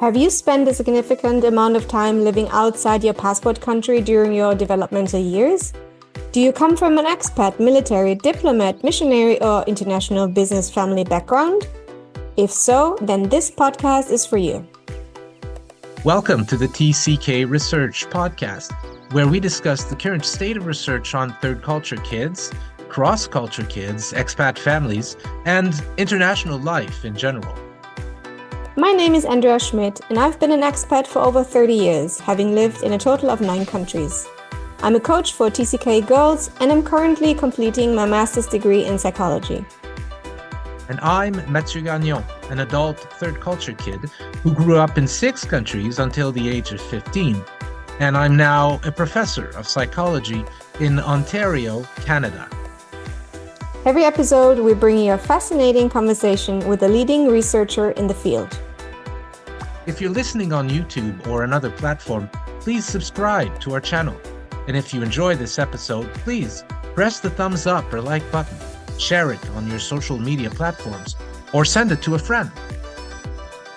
Have you spent a significant amount of time living outside your passport country during your developmental years? Do you come from an expat, military, diplomat, missionary, or international business family background? If so, then this podcast is for you. Welcome to the TCK Research Podcast, where we discuss the current state of research on third culture kids, cross-culture kids, expat families, and international life in general. My name is Andrea Schmidt, and I've been an expat for over 30 years, having lived in a total of 9 countries. I'm a coach for TCK girls, and I'm currently completing my master's degree in psychology. And I'm Mathieu Gagnon, an adult third culture kid who grew up in 6 countries until the age of 15. And I'm now a professor of psychology in Ontario, Canada. Every episode, we bring you a fascinating conversation with a leading researcher in the field. If you're listening on YouTube or another platform, please subscribe to our channel. And if you enjoy this episode, please press the thumbs up or like button, share it on your social media platforms, or send it to a friend.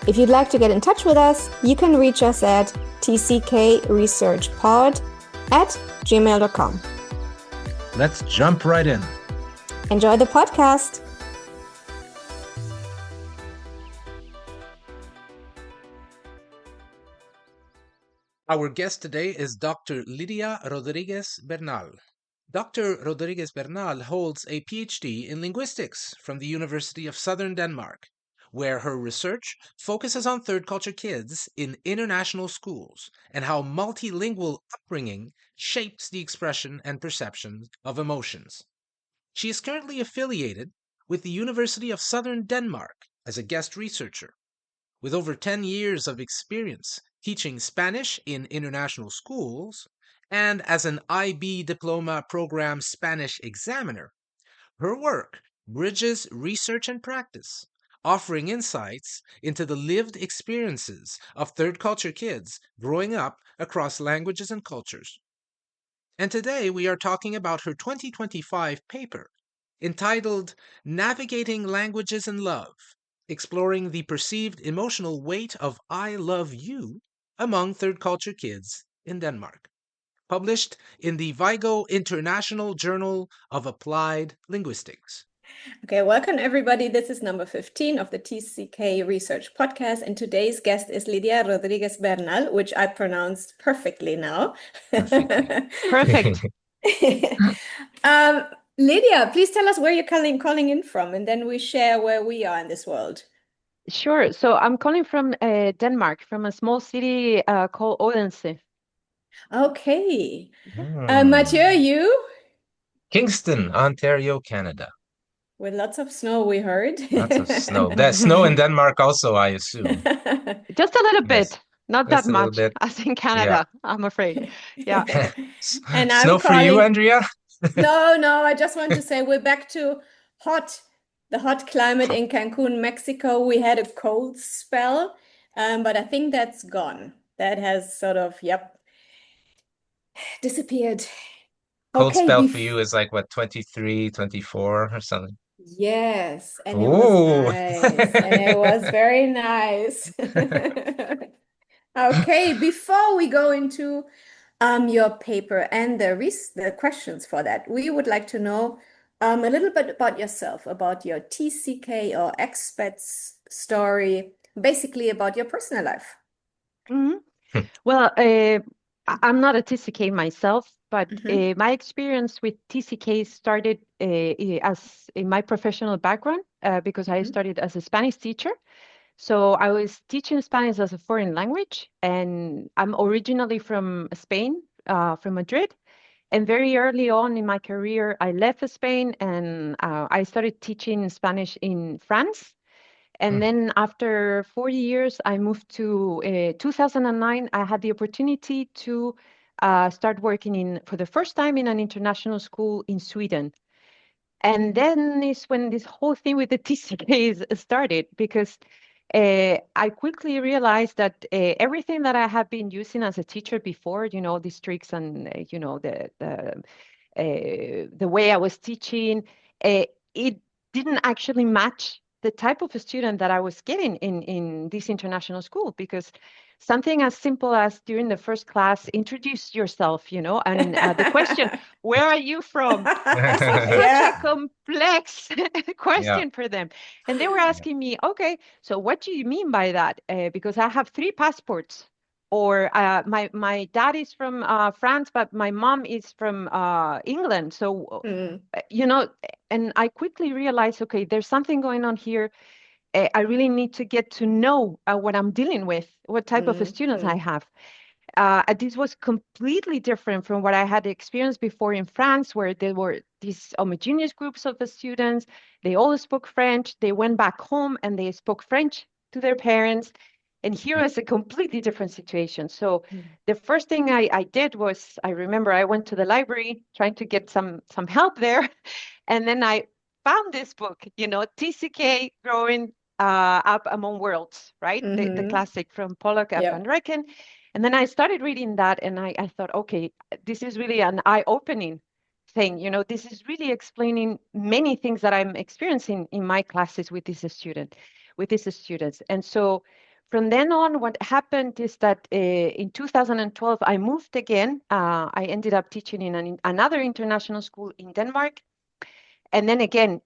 If you'd like to get in touch with us, you can reach us at tckresearchpod@gmail.com. Let's jump right in. Enjoy the podcast. Our guest today is Dr. Lydia Rodríguez-Bernal. Dr. Rodríguez-Bernal holds a PhD in linguistics from the University of Southern Denmark, where her research focuses on third culture kids in international schools and how multilingual upbringing shapes the expression and perception of emotions. She is currently affiliated with the University of Southern Denmark as a guest researcher. With over 10 years of experience teaching Spanish in international schools and as an IB Diploma Program Spanish examiner, her work bridges research and practice, offering insights into the lived experiences of third culture kids growing up across languages and cultures. And today we are talking about her 2025 paper entitled Navigating Languages and Love, exploring the perceived emotional weight of I love you among third culture kids in Denmark, published in the Vigo International Journal of Applied Linguistics. Okay, welcome everybody. This is number 15 of the TCK Research Podcast, and today's guest is Lydia Rodríguez-Bernal, which I pronounced perfectly now. Perfect. Lydia, please tell us where you're calling in from, and then we share where we are in this world. Sure. So I'm calling from Denmark, from a small city called Odense. Okay. Mathieu, you? Kingston, Ontario, Canada. With lots of snow, we heard. Lots of snow. There's snow in Denmark also, I assume. Just a little Yes. bit, not Just that a little much bit. as in Canada, I'm afraid. Yeah. And Snow I'm for you, calling. Andrea? No, I just want to say we're back to the hot climate in Cancun, Mexico. We had a cold spell, but I think that's gone. That has sort of, disappeared. Cold Okay, spell for you is like what, 23, 24 or something? Yes, and it Ooh. was nice, and it was very nice. Okay, before we go into your paper and the questions for that, we would like to know a little bit about yourself, about your TCK or expats story, basically about your personal life. Mhm. Well, I'm not a TCK myself, but my experience with TCK started as in my professional background because I started as a Spanish teacher. So I was teaching Spanish as a foreign language, and I'm originally from Spain, from Madrid. And very early on in my career, I left Spain and I started teaching Spanish in France. And then after 4 years, I moved to 2009. I had the opportunity to start working for the first time in an international school in Sweden. And then is when this whole thing with the TCKs started, because I quickly realized that everything that I have been using as a teacher before, these tricks and, the way I was teaching, it didn't actually match the type of student that I was getting in this international school, because something as simple as during the first class, introduce yourself, and the question, where are you from? This was such a Yeah. complex Yeah. question for them. And they were asking me, okay, so what do you mean by that? Because I have 3 passports. Or my dad is from France, but my mom is from England. So, Mm, and I quickly realized, okay, there's something going on here. I really need to get to know what I'm dealing with, what type of students I have. This was completely different from what I had experienced before in France, where there were these homogeneous groups of the students. They all spoke French. They went back home and they spoke French to their parents. And here is a completely different situation. So the first thing I did was, I remember I went to the library trying to get some help there. And then I found this book, TCK, Growing Up Among Worlds, right? The classic from Pollock and Van Yep. Recken. And then I started reading that and I thought, okay, this is really an eye-opening thing. This is really explaining many things that I'm experiencing in my classes with these students. And so from then on, what happened is that in 2012, I moved again. I ended up teaching in another international school in Denmark. And then again,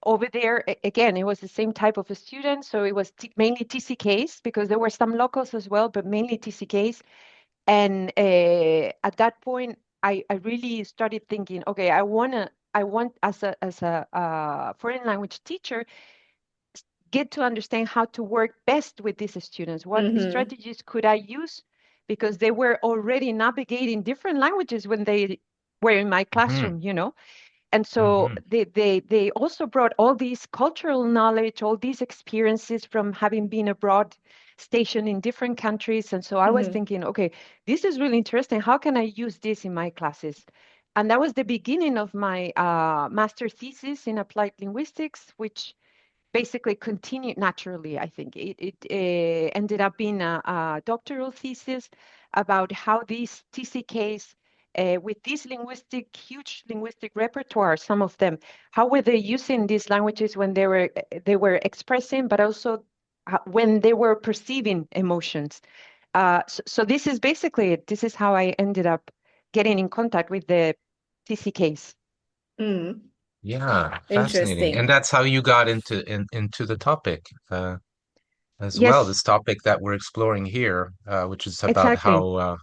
over there, again, it was the same type of a student. So it was mainly TCKs, because there were some locals as well, but mainly TCKs. And at that point, I really started thinking, okay, I want as a foreign language teacher, get to understand how to work best with these students. What strategies could I use? Because they were already navigating different languages when they were in my classroom, And so they also brought all these cultural knowledge, all these experiences from having been abroad, stationed in different countries. And so I was thinking, okay, this is really interesting. How can I use this in my classes? And that was the beginning of my master thesis in applied linguistics, which basically continued naturally. I think it ended up being a doctoral thesis about how these TCKs, with this huge linguistic repertoire, some of them, how were they using these languages when they were expressing, but also when they were perceiving emotions. So this is basically it. This is how I ended up getting in contact with the TCKs. Mm. Yeah, fascinating. And Interesting. that's how you got into the topic as well, Yes, this topic that we're exploring here, which is about exactly.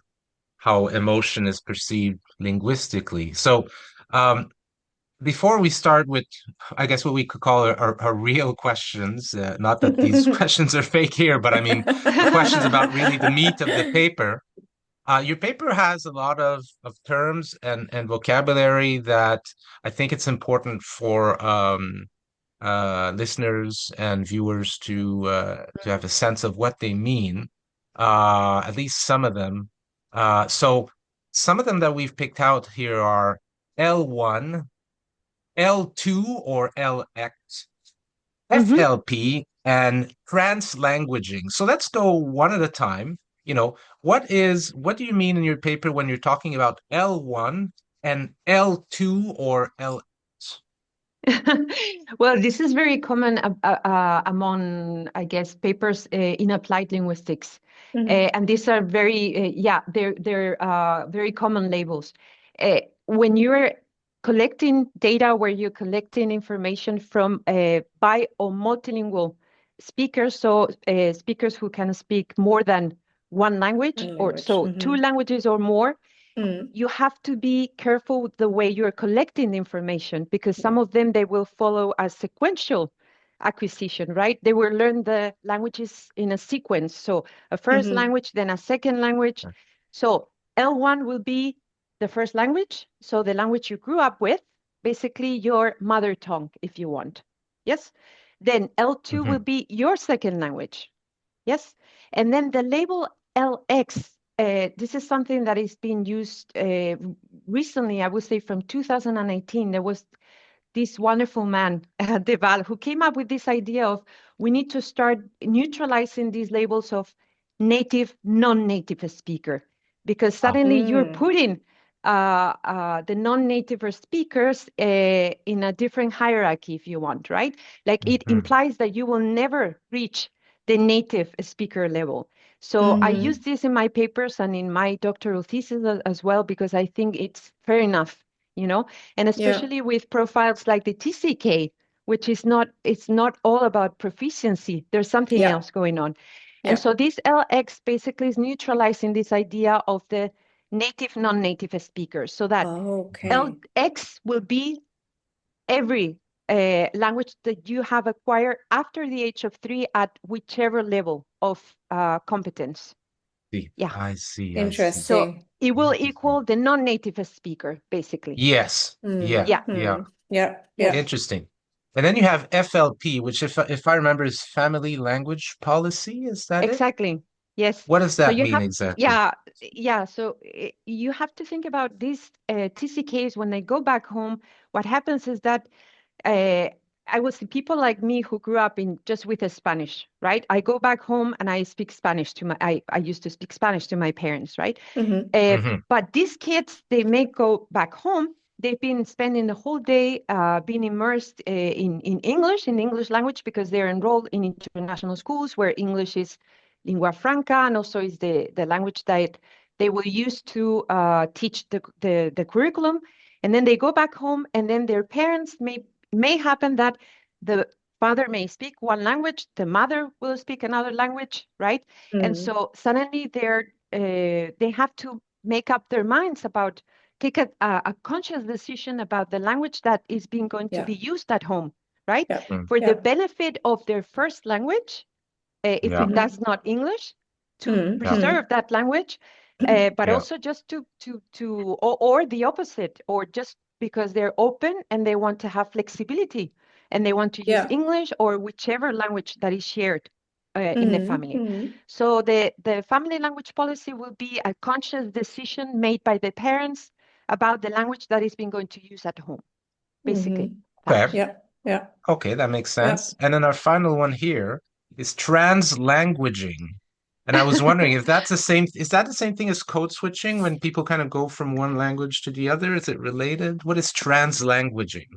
how emotion is perceived linguistically. So, before we start with, I guess, what we could call our real questions, not that these questions are fake here, but I mean the questions about really the meat of the paper. Your paper has a lot of terms and vocabulary that I think it's important for listeners and viewers to have a sense of what they mean, at least some of them. So some of them that we've picked out here are L1, L2 or LX, Mhm. FLP, and translanguaging. So let's go one at a time. What do you mean in your paper when you're talking about L1 and L2 or L? Well, this is very common among, I guess, papers in applied linguistics. And these are they're very common labels. When you're collecting data, where you're collecting information from bi or multilingual speakers, so speakers who can speak more than one language, One or language. so 2 languages or more, Mm. you have to be careful with the way you're collecting the information, because Yeah. some of them, they will follow a sequential acquisition, right? They will learn the languages in a sequence. So a first language, then a second language. So L1 will be the first language. So the language you grew up with, basically your mother tongue, if you want. Yes. Then L2 will be your second language. Yes. And then the label LX, this is something that is being used recently, I would say from 2018. There was this wonderful man, Deval, who came up with this idea of, we need to start neutralizing these labels of native, non-native speaker, because suddenly you're putting the non-native speakers in a different hierarchy, if you want, right? Like it implies that you will never reach the native speaker level. So I use this in my papers and in my doctoral thesis as well, because I think it's fair enough, you know, and especially with profiles like the TCK, which is not, it's not all about proficiency. There's something else going on. And so this LX basically is neutralizing this idea of the native, non-native speakers, so that LX will be every language that you have acquired after the age of 3 at whichever level of competence. I see. Interesting. So it will equal the non-native speaker, basically. Yes. Yeah. Interesting. And then you have FLP, which, if I remember, is family language policy. Is that exactly? Yes. What does that mean have, exactly? Yeah. So you have to think about these TCKs when they go back home. What happens is that I will see people like me who grew up in just with a Spanish, right? I go back home and I speak Spanish to my, I used to speak Spanish to my parents, right? But these kids, they may go back home. They've been spending the whole day being immersed in English language, because they're enrolled in international schools where English is lingua franca, and also is the language that they will use to teach the curriculum. And then they go back home, and then their parents may happen that the father may speak one language, the mother will speak another language, right? And so suddenly they have to make up their minds about, take a conscious decision about the language that is going to be used at home, right? For the benefit of their first language, if that's not English, to preserve that language, but also just or the opposite, or just because they're open and they want to have flexibility and they want to use English or whichever language that is shared in the family. So the family language policy will be a conscious decision made by the parents about the language that is being going to use at home, basically. Fair. Okay, that makes sense. And then our final one here is translanguaging. And I was wondering if that's is that the same thing as code switching, when people kind of go from one language to the other? Is it related? What is translanguaging?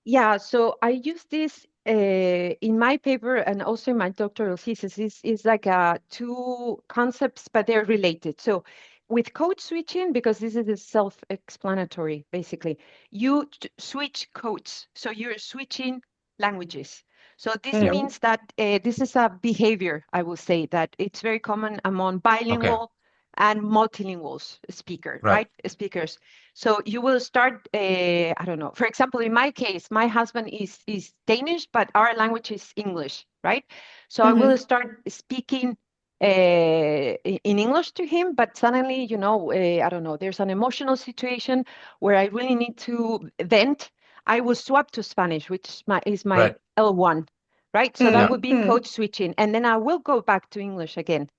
Yeah, so I use this in my paper and also in my doctoral thesis. Is like two concepts, but they're related. So with code switching, because this is self-explanatory, basically, you switch codes. So you're switching languages. So this means that this is a behavior, I will say, that it's very common among bilingual and multilingual speakers. So you will start, I don't know, for example, in my case, my husband is Danish, but our language is English, right? So I will start speaking in English to him, but suddenly, you know, I don't know, there's an emotional situation where I really need to vent. I will swap to Spanish, which is my L1, right? So that would be code switching. And then I will go back to English again,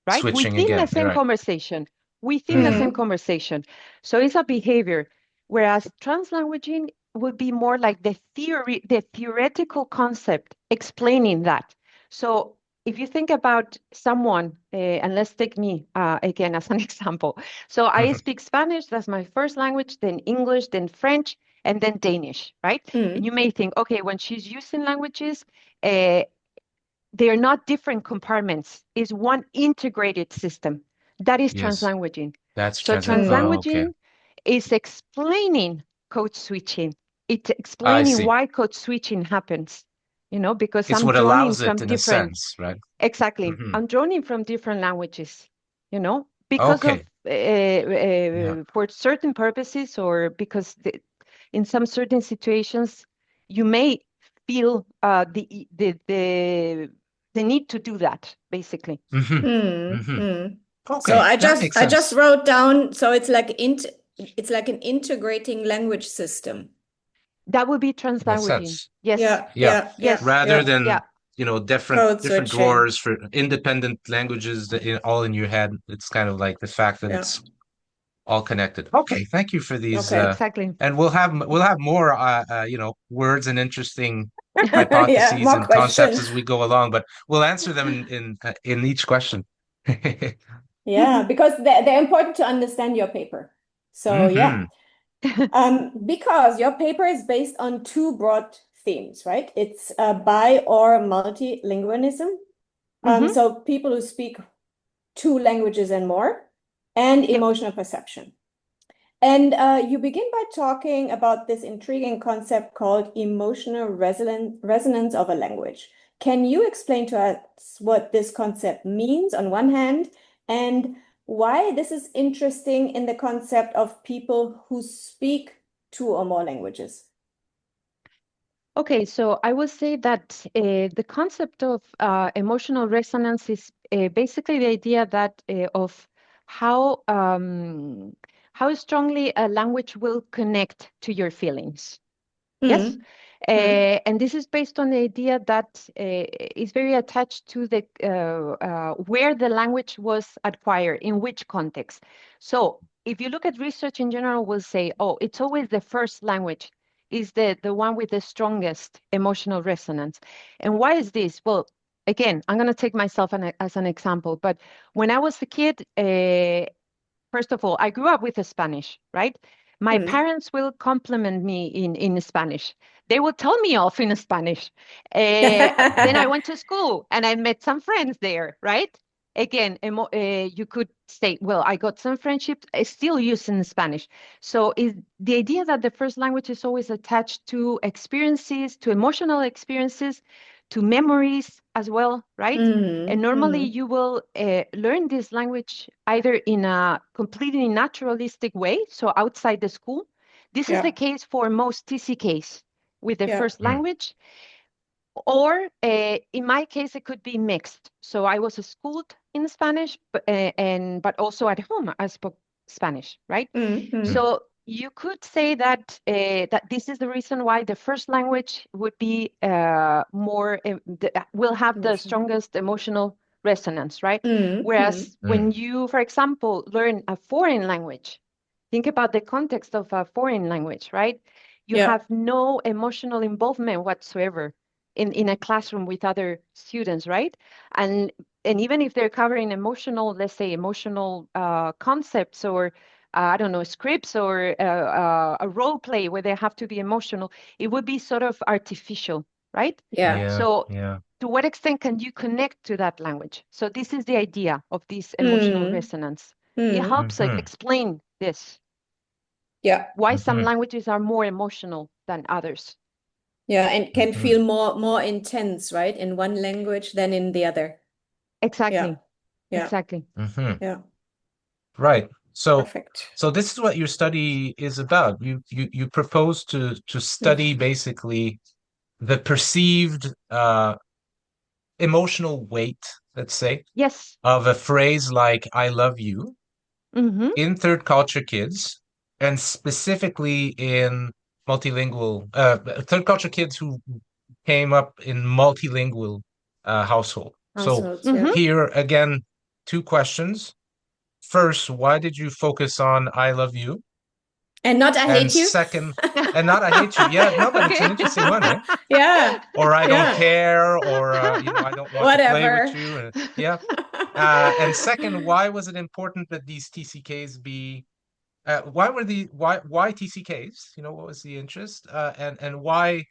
right? Switching within again, the same conversation, within the same conversation. So it's a behavior, whereas translanguaging would be more like the theory, the theoretical concept explaining that. So if you think about someone, and let's take me again as an example. So I speak Spanish, that's my first language, then English, then French, and then Danish, right? And you may think, okay, when she's using languages, they are not different compartments. It's one integrated system. That is translanguaging. That's so translanguaging is explaining code switching. It's explaining why code switching happens. You know, because it's I'm what drawing allows from it in different, a sense, right? Exactly. I'm drawing from different languages, you know, because of for certain purposes, or because in some certain situations, you may feel the need to do that, basically. Okay, so I just wrote down. So it's like an integrating language system. That would be translanguaging. Yes. Rather than you know different drawers for independent languages that all in your head. It's kind of like the fact that it's all connected. Okay, thank you for these. Exactly. And we'll have more you know, words and interesting hypotheses and concepts as we go along, but we'll answer them in each question. Because they're important to understand your paper. So yeah, because your paper is based on two broad themes, right? It's bi or multilingualism. So people who speak two languages and more, and emotional perception. And you begin by talking about this intriguing concept called emotional resonance of a language. Can you explain to us what this concept means on one hand, and why this is interesting in the concept of people who speak two or more languages? Okay, so I would say that the concept of emotional resonance is basically the idea that of how strongly a language will connect to your feelings. Yes. And this is based on the idea that is very attached to the where the language was acquired, in which context. So if you look at research in general, we'll say, oh, it's always the first language is the one with the strongest emotional resonance. And why is this? Well, again, I'm going to take myself as an example. But when I was a kid, first of all, I grew up with a Spanish, right? My parents will compliment me in Spanish. They will tell me off in Spanish. Then I went to school and I met some friends there, right? Again, you could say, well, I got some friendships still used in Spanish. So is the idea that the first language is always attached to experiences, to emotional experiences, to memories as well, right? And normally you will learn this language either in a completely naturalistic way, so outside the school. This is the case for most TCKs with the first language. Or in my case, it could be mixed. So I was schooled in Spanish, but also at home I spoke Spanish, right? So you could say that that this is the reason why the first language would be more will have the strongest emotional resonance, right? Whereas when you, for example, learn a foreign language, think about the context of a foreign language, right? You have no emotional involvement whatsoever in a classroom with other students, right? And even if they're covering emotional, let's say emotional concepts or I don't know, scripts or a role play where they have to be emotional, it would be sort of artificial, right? So to what extent can you connect to that language? So this is the idea of this emotional resonance. It helps explain this. Why some languages are more emotional than others. Yeah, and can feel more intense, right, in one language than in the other. Exactly. Yeah. Exactly. Yeah. Right. So Perfect. so this is what your study is about. You propose to study basically the perceived emotional weight, let's say, Yes. of a phrase like "I love you" in third culture kids, and specifically in multilingual third culture kids who came up in multilingual household. So here again, two questions. First, why did you focus on "I love you"? And not "I hate you"? Second, and not "I hate you." Yeah, no, but it's an interesting one, eh? Yeah. Or "I don't care," or I don't want to play with Whatever. you. Yeah. And second, why was it important that these TCKs be? Why TCKs? What was the interest? And why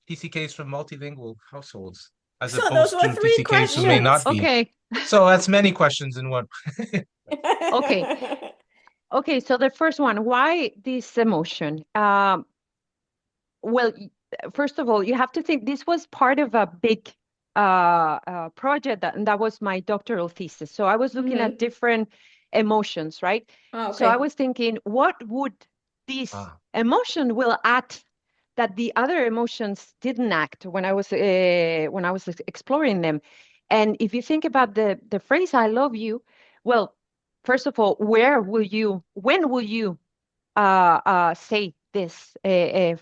TCKs from multilingual households as So those opposed were to three TCKs who may not questions. be? Okay. So that's many questions in one. Okay. Okay, so the first one, why this emotion? Well, first of all, you have to think this was part of a big project that was my doctoral thesis. So I was looking at different emotions, right? Oh, So I okay. was thinking, what would this emotion will add that the other emotions didn't act when I was exploring them? And if you think about the phrase "I love you," well, first of all, when will you say this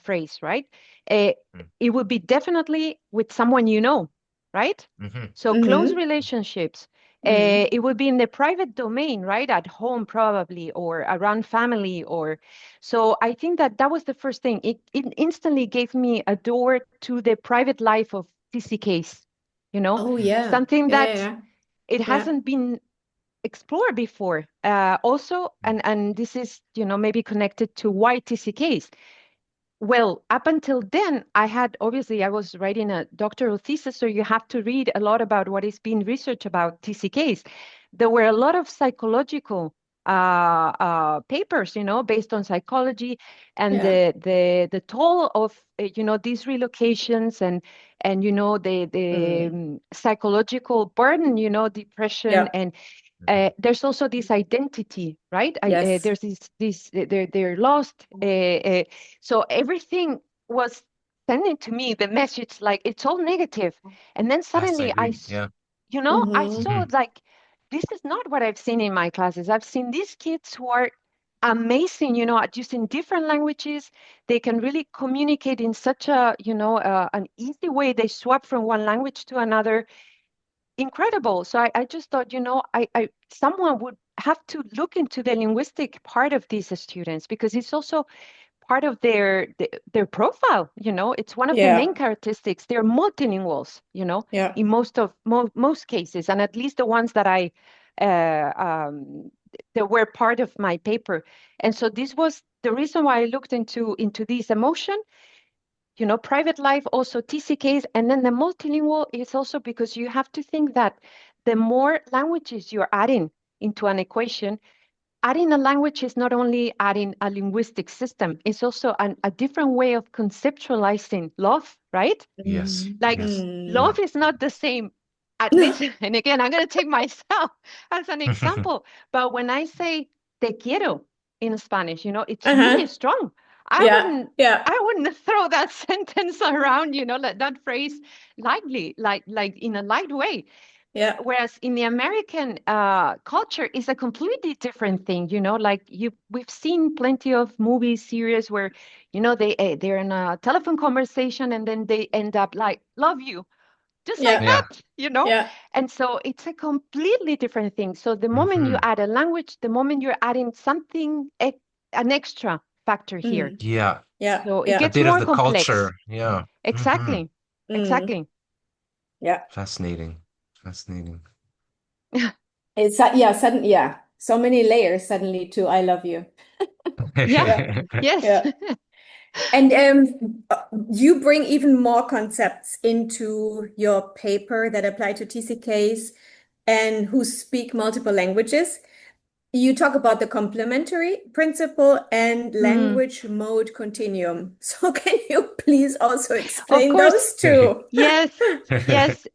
phrase, right? It would be definitely with someone you know, right? So close relationships. It would be in the private domain, right? At home, probably, or around family, or so. I think that was the first thing. It instantly gave me a door to the private life of TCKs. Oh, yeah. Something that Yeah. it hasn't been explored before. Also, and this is, maybe connected to why TCKs. Well, up until then, obviously, I was writing a doctoral thesis, so you have to read a lot about what is being researched about TCKs. There were a lot of psychological papers, based on psychology and the toll of, these relocations and the psychological burden, depression and there's also this identity, right? Yes. There's they're lost. So everything was sending to me the message like it's all negative. And then Yes, I suddenly agree. Yeah. I saw like, this is not what I've seen in my classes. I've seen these kids who are amazing, at using different languages. They can really communicate in such a, an easy way. They swap from one language to another. Incredible. So I just thought, someone would have to look into the linguistic part of these students, because it's also part of their profile. It's one of the main characteristics. They're multilinguals, in most cases, and at least the ones that that were part of my paper. And so this was the reason why I looked into this emotion, private life, also TCKs, and then the multilingual is also because you have to think that the more languages you're adding into an equation, adding a language is not only adding a linguistic system, it's also a different way of conceptualizing love, right? Yes. Like Yes. love is not the same, at least, and again, I'm going to take myself as an example, but when I say te quiero in Spanish, it's really strong. I wouldn't throw that sentence around, like that phrase lightly, like in a light way. Yeah. Whereas in the American culture is a completely different thing, like we've seen plenty of movies, series where, they're in a telephone conversation and then they end up like, love you, just like Yeah. that, Yeah. And so it's a completely different thing. So the moment you add a language, the moment you're adding something, an extra factor here. Yeah. Yeah. So it Yeah. A gets bit of more the complex. culture. Yeah. Exactly. Exactly. Yeah. Fascinating. Fascinating. It's suddenly, so many layers suddenly to I love you. Yeah. Yes. Yeah. And you bring even more concepts into your paper that apply to TCKs and who speak multiple languages. You talk about the complementary principle and language mode continuum. So can you please also Of explain course. those two? Yes. Yes.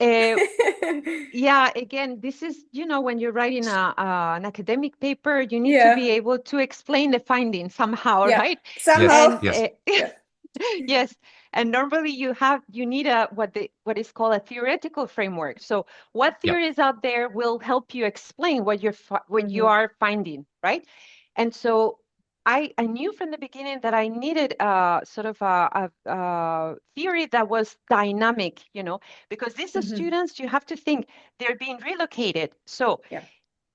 Yeah, again, this is, when you're writing an academic paper, you need to be Yeah. able to explain the findings somehow, Yeah. right? Somehow. And Yes. Yeah. yes, and normally you need what is called a theoretical framework. So what Yeah. theories out there will help you explain what you are finding, right? And so I knew from the beginning that I needed sort of a theory that was dynamic, because these students, you have to think they're being relocated. So Yeah.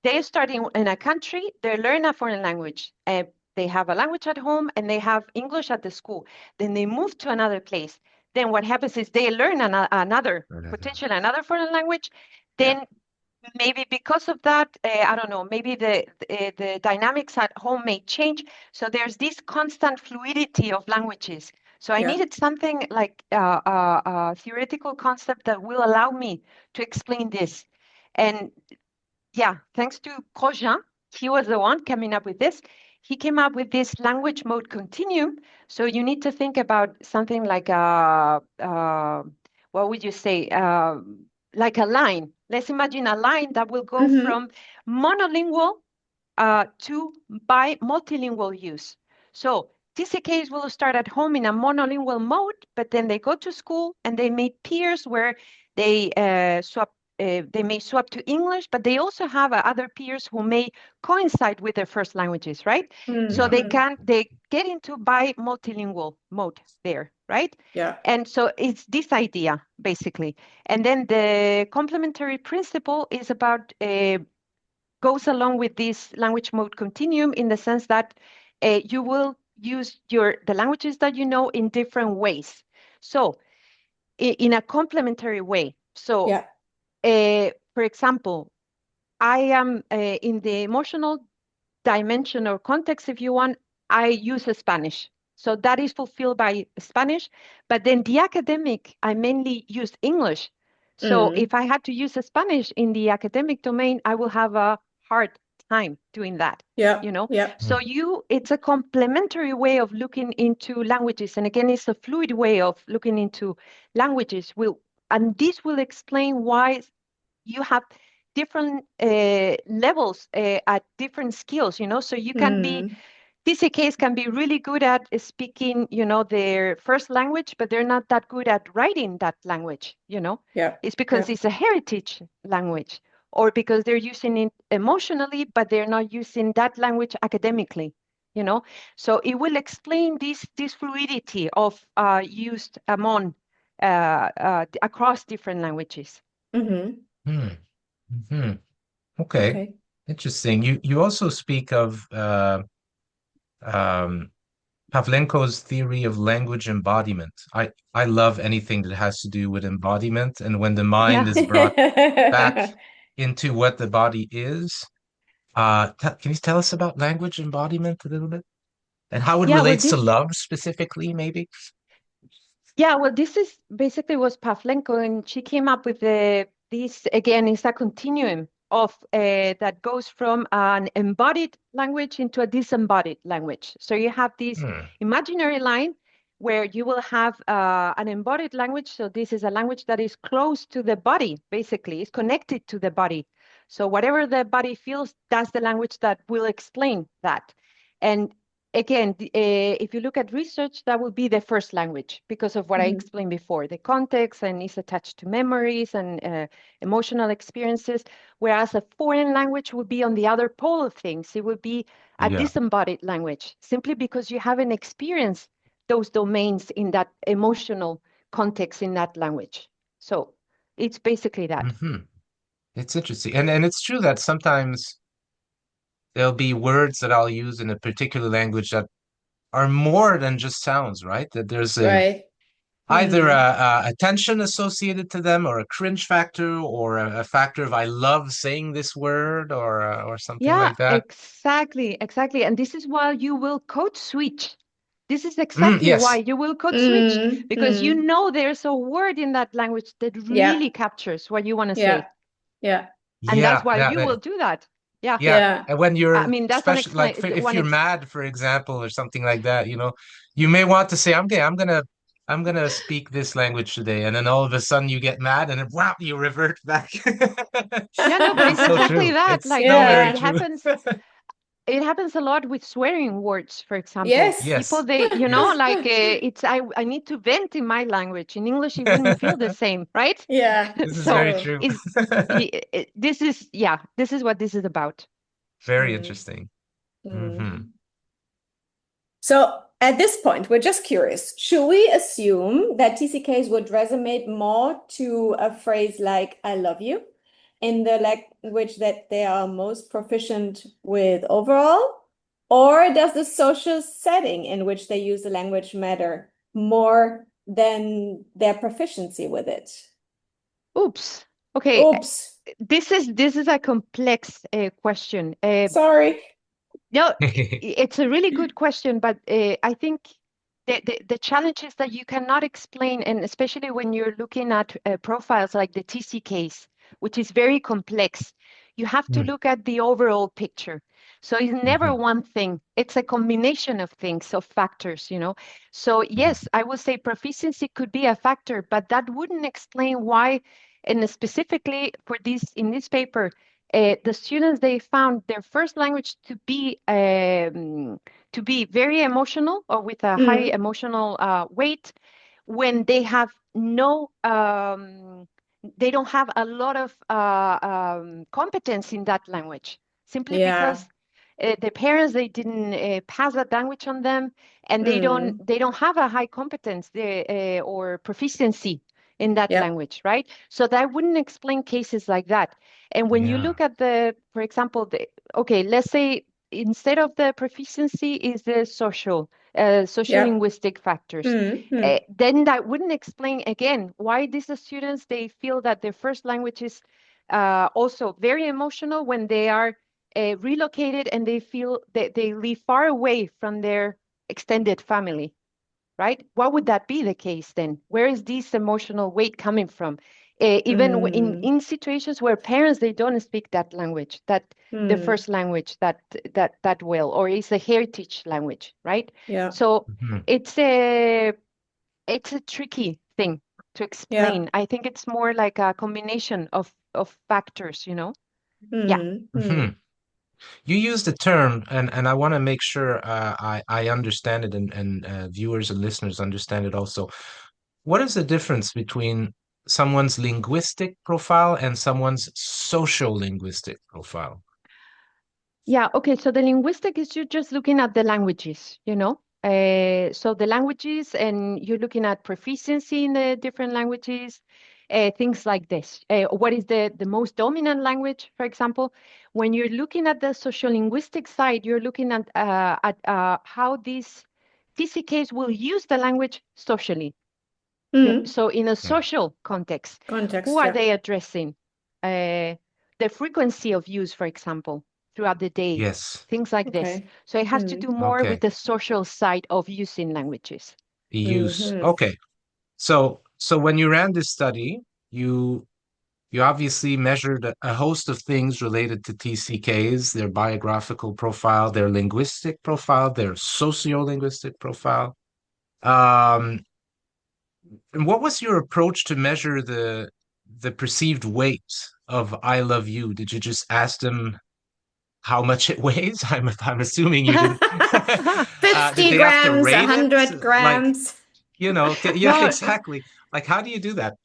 they start in a country, they learn a foreign language. They have a language at home and they have English at the school. Then they move to another place. Then what happens is they learn potentially another foreign language. Then maybe because of that, I don't know, maybe the dynamics at home may change. So there's this constant fluidity of languages. So I needed something like a theoretical concept that will allow me to explain this. And yeah, thanks to Grosjean, he was the one coming up with this. He came up with this language mode continuum. So you need to think about something like what would you say? Like a line. Let's imagine a line that will go from monolingual to multilingual use. So TCKs will start at home in a monolingual mode, but then they go to school and they meet peers where they they may swap to English, but they also have other peers who may coincide with their first languages, right? So they get into multilingual mode there, right? Yeah. And so it's this idea basically. And then the complementary principle is about goes along with this language mode continuum in the sense that you will use the languages that you know in different ways. So in a complementary way. So for example, I am in the emotional dimension or context, if you want, I use Spanish. So that is fulfilled by Spanish. But then the academic, I mainly use English. So if I had to use Spanish in the academic domain, I will have a hard time doing that. Yeah. You know, Yeah. so it's a complementary way of looking into languages. And again, it's a fluid way of looking into languages. And this will explain why you have different levels at different skills, you know, so you can be, TCKs can be really good at speaking, you know, their first language, but they're not that good at writing that language, you know. Yeah. It's because it's a heritage language, or because they're using it emotionally, but they're not using that language academically, you know. So it will explain this fluidity of used among across different languages. Hmm. Hmm. Okay. Okay. Interesting. You also speak of um, Pavlenko's theory of language embodiment. I love anything that has to do with embodiment, and when the mind Yeah. is brought back into what the body is. Can you tell us about language embodiment a little bit and how it Yeah, well, relates to this love specifically, maybe? Yeah, well, this is basically was Pavlenko, and she came up with this again is a continuum of that goes from an embodied language into a disembodied language. So you have this Hmm. imaginary line where you will have an embodied language. So this is a language that is close to the body, basically, is connected to the body. So whatever the body feels, that's the language that will explain that. And again, if you look at research, that will be the first language because of what I explained before, the context, and is attached to memories and emotional experiences, whereas a foreign language would be on the other pole of things. It would be a Yeah. disembodied language, simply because you haven't experienced those domains in that emotional context in that language. So it's basically that. Hmm. It's interesting. And it's true that sometimes there'll be words that I'll use in a particular language that are more than just sounds, right? That there's Right. either a tension associated to them or a cringe factor or a factor of I love saying this word or something Yeah, like that. exactly, exactly. And this is why you will code switch. This is exactly why Yes. you will code switch, because you know there's a word in that language that Yeah. really captures what you want to Yeah. say. Yeah. And that's Yeah, why that, you that will do that. Yeah. Yeah, Yeah. and when I you're mean, that's an especially like explain if one you're ex mad, for example, or something like that, you may want to say, "Okay, I'm gonna speak this language today," and then all of a sudden you get mad, and then wow, you revert back. Yeah, no, but it's It's so exactly true. that. It's Like so very Yeah. true. it happens a lot with swearing words, for example. Yes. People, Yes, they, yes, like it's, I need to vent in my language. In English, it wouldn't feel the same, right? Yeah. this is So very True. true. is this is, yeah, this is what this is about. Very Mm. interesting. Hmm. Mm. So at this point, we're just curious. Should we assume that TCKs would resonate more to a phrase like "I love you" in the language that they are most proficient with overall? Or does the social setting in which they use the language matter more than their proficiency with it? Oops. Okay, Oops. this is a complex question. Sorry. No, it's a really good question, but I think the challenge is that you cannot explain, and especially when you're looking at profiles like the TCKs, which is very complex, you have to look at the overall picture. So it's never Hmm. one thing. It's a combination of things, of factors, you know. So yes, I would say proficiency could be a factor, but that wouldn't explain why, and specifically for this in this paper, the students, they found their first language to be very emotional or with a high Mm. emotional weight when they have no they don't have a lot of competence in that language, simply Yeah. because the parents, they didn't pass that language on them, and Mm. they don't have a high competence or proficiency in that Yep. language, right? So that wouldn't explain cases like that. And when you Yeah. look at for example, okay, let's say instead of the proficiency is the social Yep. linguistic factors, Mm. Mm. then that wouldn't explain again why these students, they feel that their first language is also very emotional when they are relocated and they feel that they live far away from their extended family, right? What would that be the case then? Where is this emotional weight coming from? Even in situations where parents, they don't speak that language, that the first language that well, or is a heritage language, right? Yeah. So it's a tricky thing to explain. Yeah. I think it's more like a combination of factors, you know? Yeah. You used a term, and I want to make sure I understand it, and viewers and listeners understand it also. What is the difference between someone's linguistic profile and someone's social linguistic profile? Yeah, okay. So the linguistic is you're just looking at the languages, you know? So the languages, and you're looking at proficiency in the different languages, things like this. What is the most dominant language, for example? When you're looking at the sociolinguistic side, you're looking at how these TCKs will use the language socially. So in a social context, who are Yeah. they addressing? The frequency of use, for example, throughout the day, Yes. things like this. Okay. So it has to do more with Okay. the social side of using languages. The use. Okay. So when you ran this study, you obviously measured a host of things related to TCKs, their biographical profile, their linguistic profile, their sociolinguistic profile. And what was your approach to measure the perceived weight of "I love you"? Did you just ask them how much it weighs? I'm assuming you didn't. Did 50 they have to grams, rate it? 100 Like, grams. yeah, No, exactly. Like, how do you do that?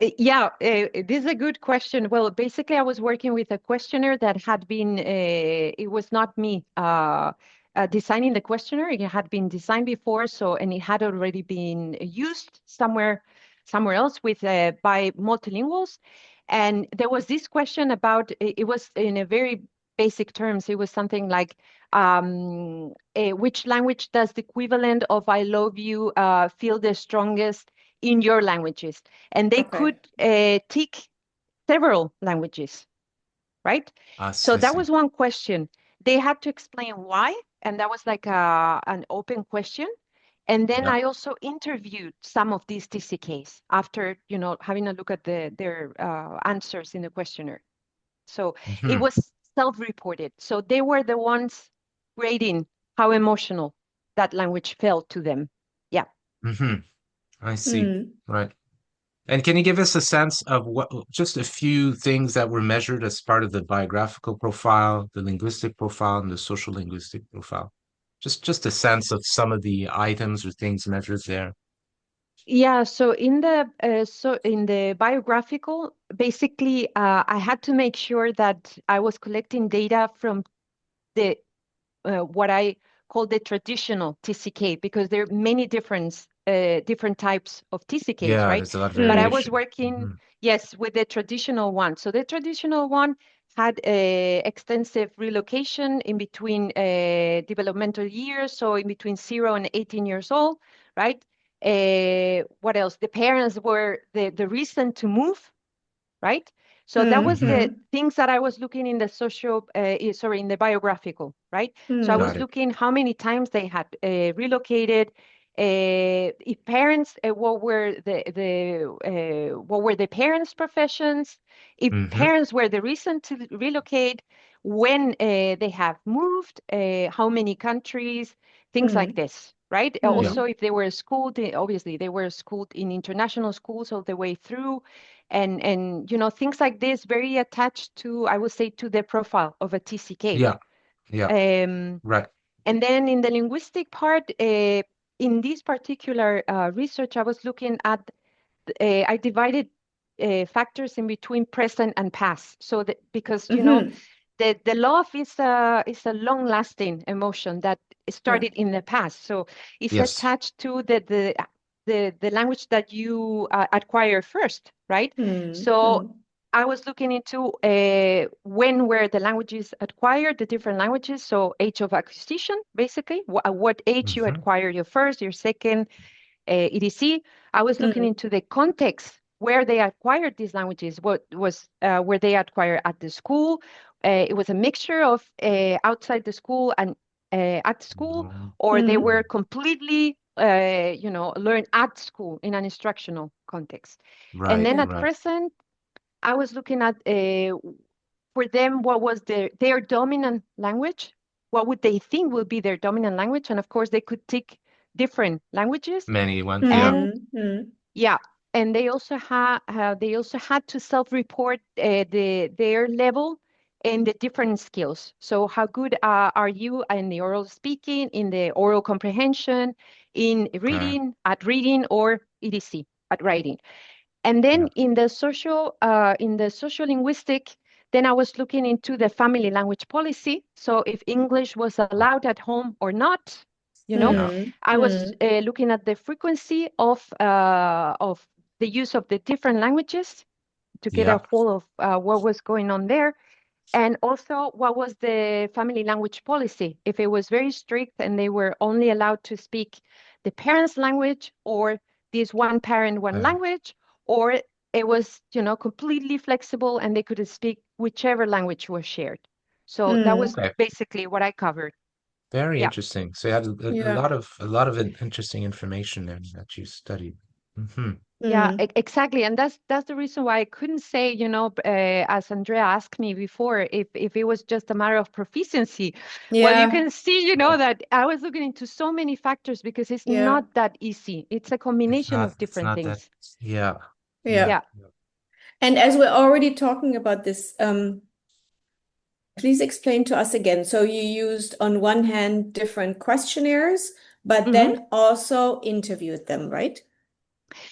yeah, this is a good question. Well, basically, I was working with a questionnaire that had been, it was not me designing the questionnaire. It had been designed before, so, and it had already been used somewhere else with by multilinguals. And there was this question about, it was in a very basic terms. It was something like, which language does the equivalent of "I love you" feel the strongest in your languages? And they could tick several languages, right? I So that see. was one question. They had to explain why, and that was like an open question. And then Yeah. I also interviewed some of these TCKs after, you know, having a look at their answers in the questionnaire. So it was self-reported. So they were the ones rating how emotional that language felt to them. Yeah. I see. Right. And can you give us a sense of just a few things that were measured as part of the biographical profile, the linguistic profile, and the social linguistic profile? Just a sense of some of the items or things measured there. Yeah, so in the biographical, basically, I had to make sure that I was collecting data from the what I call the traditional TCK, because there are many different types of TCKs, Yeah, right? there's a lot of But I was variation. working, yes, with the traditional one. So the traditional one had a extensive relocation in between developmental years, so in between 0 and 18 years old, right? What else? The parents were the reason to move, right? So that was the things that I was looking in the in the biographical, right? So I was Got it. looking how many times they had relocated, if parents, what were the parents' professions, if parents were the reason to relocate, when they have moved, how many countries, things like this, right? Yeah. Also, if they were schooled, obviously they were schooled in international schools all the way through, and you know, things like this, very attached to, I would say, to the profile of a TCK. Yeah. Yeah. Right. And then in the linguistic part, in this particular research, I was looking at, I divided factors in between present and past. So that, because you know, the love is a long-lasting emotion that started in the past. So it's Yes. attached to the language that you acquire first, right? So I was looking into when were the languages acquired, the different languages. So age of acquisition, basically, at what age you acquire your first, your second, etc. I was looking into the context where they acquired these languages. What was where they acquired at the school. It was a mixture of outside the school and at school, or they were completely, learned at school in an instructional context. And then at present, I was looking at for them, what was their dominant language? What would they think would be their dominant language? And of course, they could tick different languages. Many ones, yeah. And they also had to self-report their level and the different skills. So how good are you in the oral speaking, in the oral comprehension, in reading, at reading, or EDC, at writing? And then in the social linguistic, then I was looking into the family language policy. So if English was allowed at home or not, I was looking at the frequency of the use of the different languages to get a hold of what was going on there. And also, what was the family language policy? If it was very strict and they were only allowed to speak the parents' language, or this one parent, one language, or it was, completely flexible and they could speak whichever language was shared. So that was basically what I covered. Very interesting. So you had a lot of interesting information there that you studied. Yeah, exactly. And that's the reason why I couldn't say, as Andrea asked me before, if it was just a matter of proficiency. Well, you can see, that I was looking into so many factors because it's not that easy. It's a combination of different things. Yeah. And as we're already talking about this, please explain to us again. So you used, on one hand, different questionnaires, but then also interviewed them, right?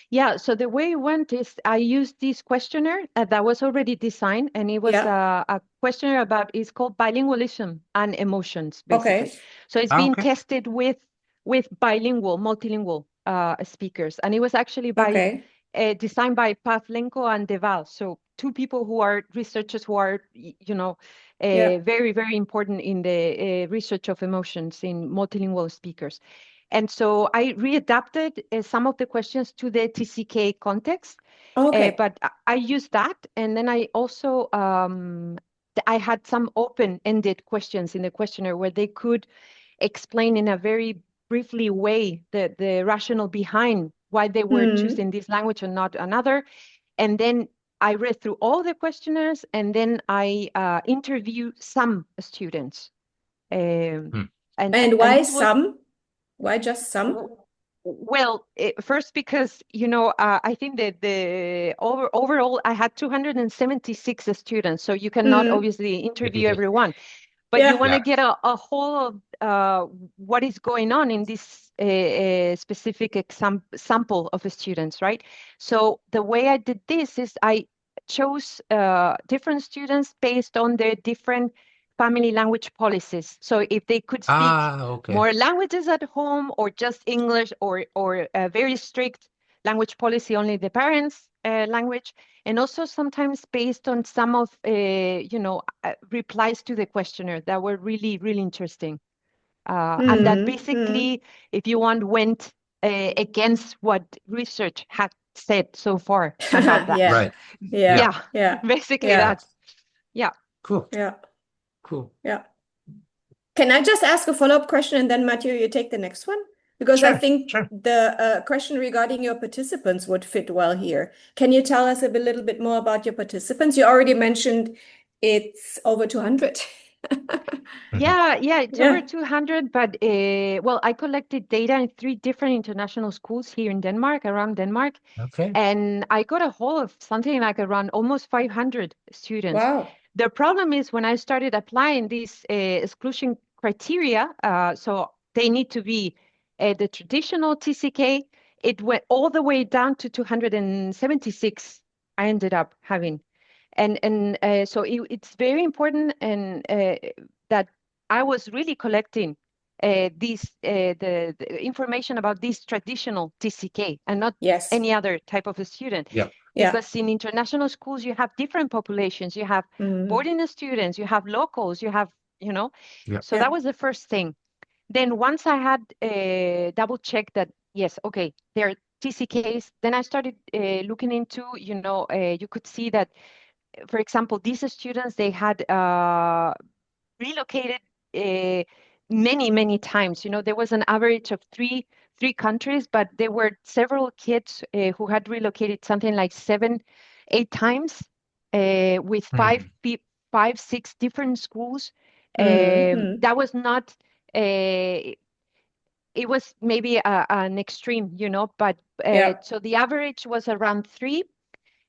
Yeah, so the way it went is I used this questionnaire that was already designed, and it was a questionnaire it's called bilingualism and emotions, basically. So it's being tested with bilingual, multilingual speakers, and it was actually designed by Pavlenko and Deval. So two people who are researchers who are, very, very important in the research of emotions in multilingual speakers. And so I readapted some of the questions to the TCK context, but I used that. And then I also, I had some open-ended questions in the questionnaire where they could explain in a very briefly way the rationale behind why they were choosing this language and not another. And then I read through all the questionnaires, and then I interviewed some students. And why some? Why just some? Well, first because, I think that overall I had 276 students, so you cannot obviously interview everyone, but you want to get a whole of what is going on in this specific sample of students, right? So the way I did this is I chose different students based on their different family language policies. So if they could speak more languages at home, or just English, or a very strict language policy, only the parents' language, and also sometimes based on some of replies to the questionnaire that were really, really interesting. And that basically, if you want, went against what research had said so far about that. Basically that. Cool. Cool. Can I just ask a follow-up question, and then Matthew, you take the next one? Because I think the question regarding your participants would fit well here. Can you tell us a little bit more about your participants? You already mentioned it's over 200. It's over 200, but well, I collected data in 3 different international schools here in Denmark, around Denmark. And I got a hold of something like around almost 500 students. Wow. The problem is when I started applying these exclusion criteria, so they need to be the traditional TCK, it went all the way down to 276 I ended up having. And so it's very important and that I was really collecting the information about this traditional TCK and not any other type of a student. Because in international schools, you have different populations. You have boarding students, you have locals, you have, So that was the first thing. Then once I had double checked that, yes, okay, they're TCKs, then I started looking into, you could see that, for example, these students, they had relocated many, many times. There was an average of three countries, but there were several kids who had relocated something like 7, 8 times with Mm. 5, 6 different schools. Mm-hmm. That was not, it was maybe an extreme, but Yeah. so the average was around 3.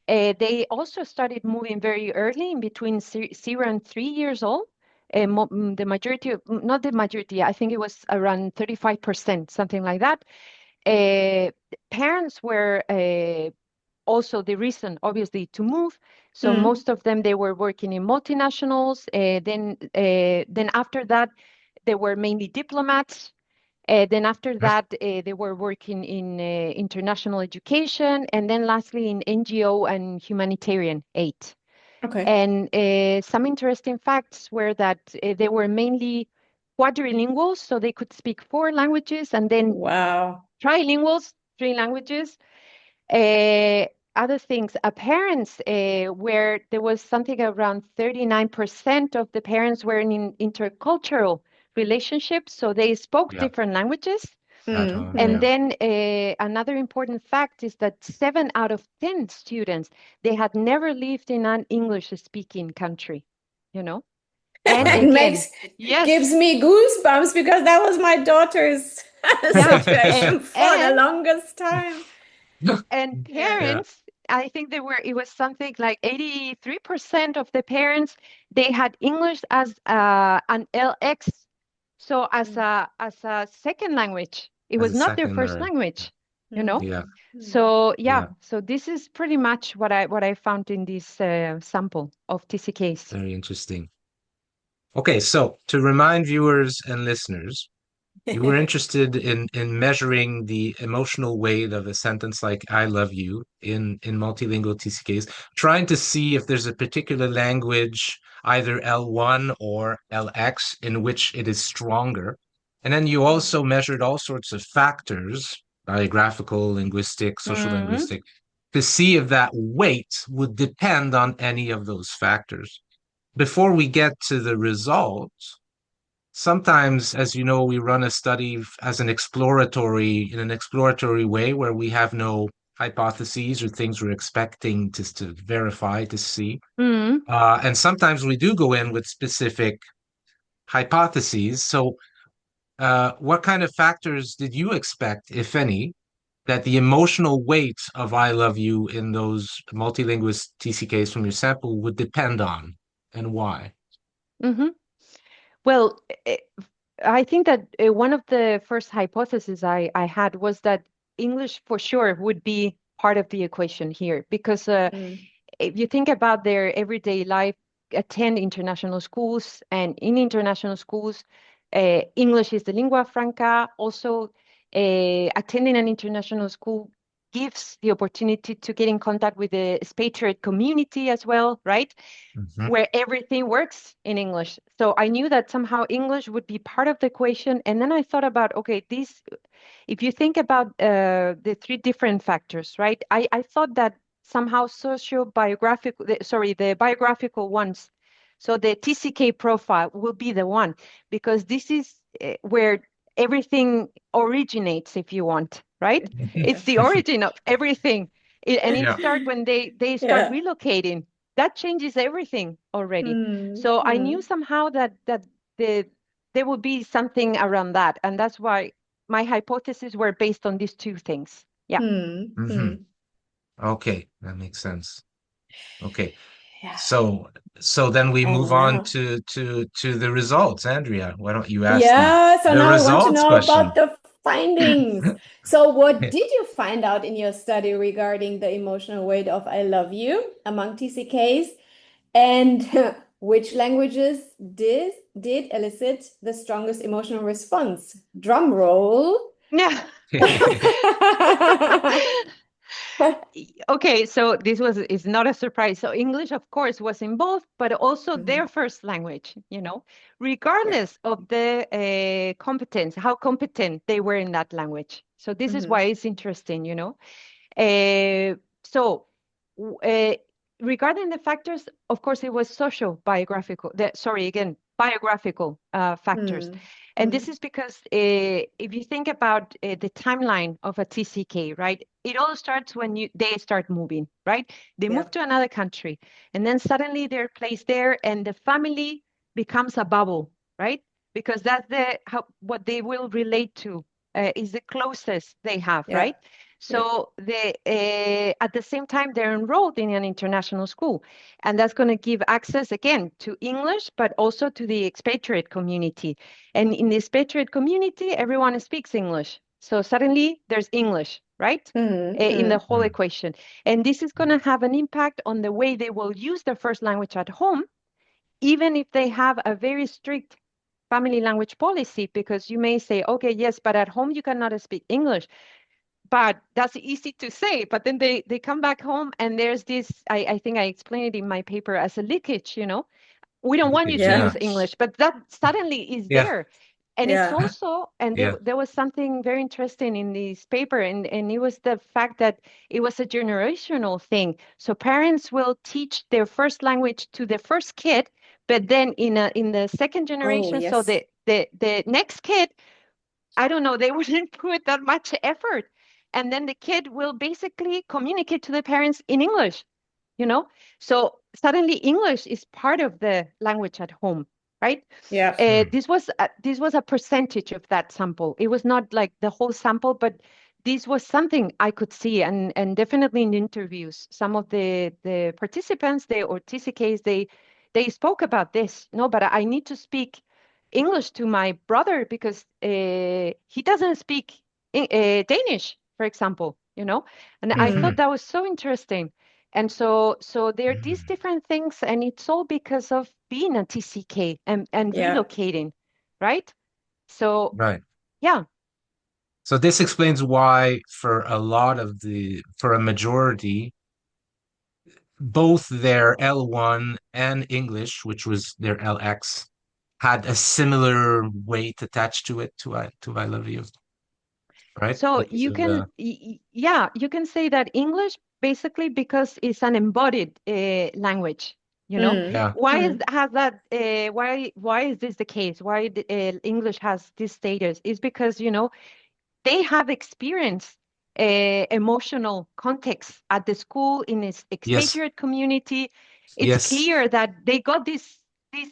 They also started moving very early, in between 0 and 3 years old. The majority, not the majority, I think it was around 35%, something like that. Parents were also the reason, obviously, to move. So most of them, they were working in multinationals. Then after that, they were mainly diplomats. Then after that, they were working in international education, and then lastly in NGO and humanitarian aid. Okay. And some interesting facts were that they were mainly quadrilinguals, so they could speak 4 languages, and then Wow. trilinguals, 3 languages. Uh, Other things, parents where there was something around 39% of the parents were in intercultural relationships, so they spoke Yeah, different languages. at home. And Yeah. then another important fact is that 7 out of 10 students, they had never lived in an English-speaking country, And It again, gives yes, me goosebumps because that was my daughter's yeah, situation for the and longest time. And Yeah. Yeah. parents, I think it was something like 83% of the parents, they had English as an LX, so as a second language. It As was a not their first secondary. language. Yeah. So yeah, Yeah. so this is pretty much what I found in this sample of TCKs. Very interesting. Okay, so to remind viewers and listeners, you were interested in measuring the emotional weight of a sentence like "I love you" in multilingual TCKs, trying to see if there's a particular language, either L1 or LX, in which it is stronger. And then you also measured all sorts of factors, biographical, linguistic, social Mhm. linguistic, to see if that weight would depend on any of those factors. Before we get to the results, sometimes, as you know, we run a study as in an exploratory way where we have no hypotheses or things we're expecting to verify, to see. Mhm. And sometimes we do go in with specific hypotheses. So, what kind of factors did you expect, if any, that the emotional weight of "I love you" in those multilingual TCKs from your sample would depend on, and why? Mhm. Well, I think that one of the first hypotheses I had was that English for sure would be part of the equation here, because if you think about their everyday life, attend international schools, and in international schools, English is the lingua franca. Also, attending an international school gives the opportunity to get in contact with the expatriate community as well, right? Mhm. Where everything works in English. So I knew that somehow English would be part of the equation. And then I thought about, okay, if you think about the 3 different factors, right? I thought that somehow the biographical ones. So the TCK profile will be the one, because this is where everything originates, if you want, right? It's the origin of everything. And it Yeah. starts when they start Yeah. relocating. That changes everything already. Mm, So I knew mm, somehow that there would be something around that. And that's why my hypotheses were based on these 2 things. Yeah. mm, Mhm. mm. Okay, that makes sense. Okay. Yeah. So then we move And on now, to the results. Andrea, why don't you ask yeah, so the now I want to results know question? about the findings. So, what did you find out in your study regarding the emotional weight of I love you among TCKs? And which languages did elicit the strongest emotional response? Drum roll. Yeah. Okay, so this is not a surprise. So English, of course, was in both, but also their first language, Yeah. regardless of the competence, how competent they were in that language. So this is why it's interesting, you know. So regarding the factors, of course, it was biographical factors. And this is because if you think about the timeline of a TCK, right, it all starts when they start moving, right? They move to another country, and then suddenly they're placed there, and the family becomes a bubble, right? Because that's what they will relate to is the closest they have, right? So at the same time, they're enrolled in an international school, and that's going to give access again to English, but also to the expatriate community. And in the expatriate community, everyone speaks English. So suddenly there's English, right? In the whole equation. And this is going to have an impact on the way they will use their first language at home, even if they have a very strict family language policy, because you may say, okay, yes, but at home you cannot speak English. But that's easy to say. But then they come back home and there's this, I think I explained it in my paper as a leakage, you know. We don't want you to use English, but that suddenly is there. And it's also, and there was something very interesting in this paper, and it was the fact that it was a generational thing. So parents will teach their first language to the first kid, but then in the second generation, so the next kid, I don't know, they wouldn't put that much effort. And then the kid will basically communicate to the parents in English, you know? So suddenly English is part of the language at home, right? This was a percentage of that sample. It was not like the whole sample, but this was something I could see, and definitely in interviews, some of the participants, or TCKs, they spoke about this. No, but I need to speak English to my brother because he doesn't speak Danish, for example, you know. And I thought that was so interesting. And so there are these different things, and it's all because of being a TCK and relocating, right? So yeah. So this explains why for a majority, both their L1 and English, which was their LX, had a similar weight attached to it to I love you. Right? So you can you can say that English basically because it's an embodied language, you know. Why is this the case? Why English has this status? Is because, you know, they have experienced emotional context at the school, in its expatriate community. It's clear that they got this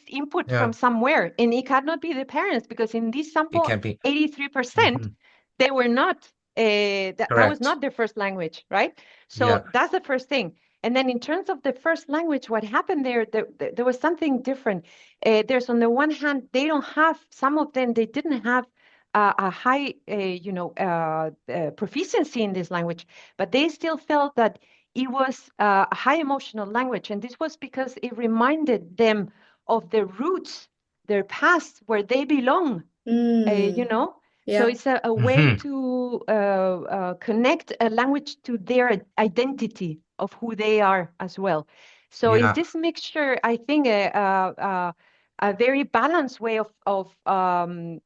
input from somewhere, and it cannot be the parents, because in this sample, 83%, they were not, that was not their first language, right? So that's the first thing. And then in terms of the first language, what happened there was something different. There's, on the one hand, some of them, they didn't have a high, proficiency in this language, but they still felt that it was a high emotional language. And this was because it reminded them of their roots, their past, where they belong, you know? So it's a way to connect a language to their identity of who they are as well. So it's this mixture, I think, a very balanced way of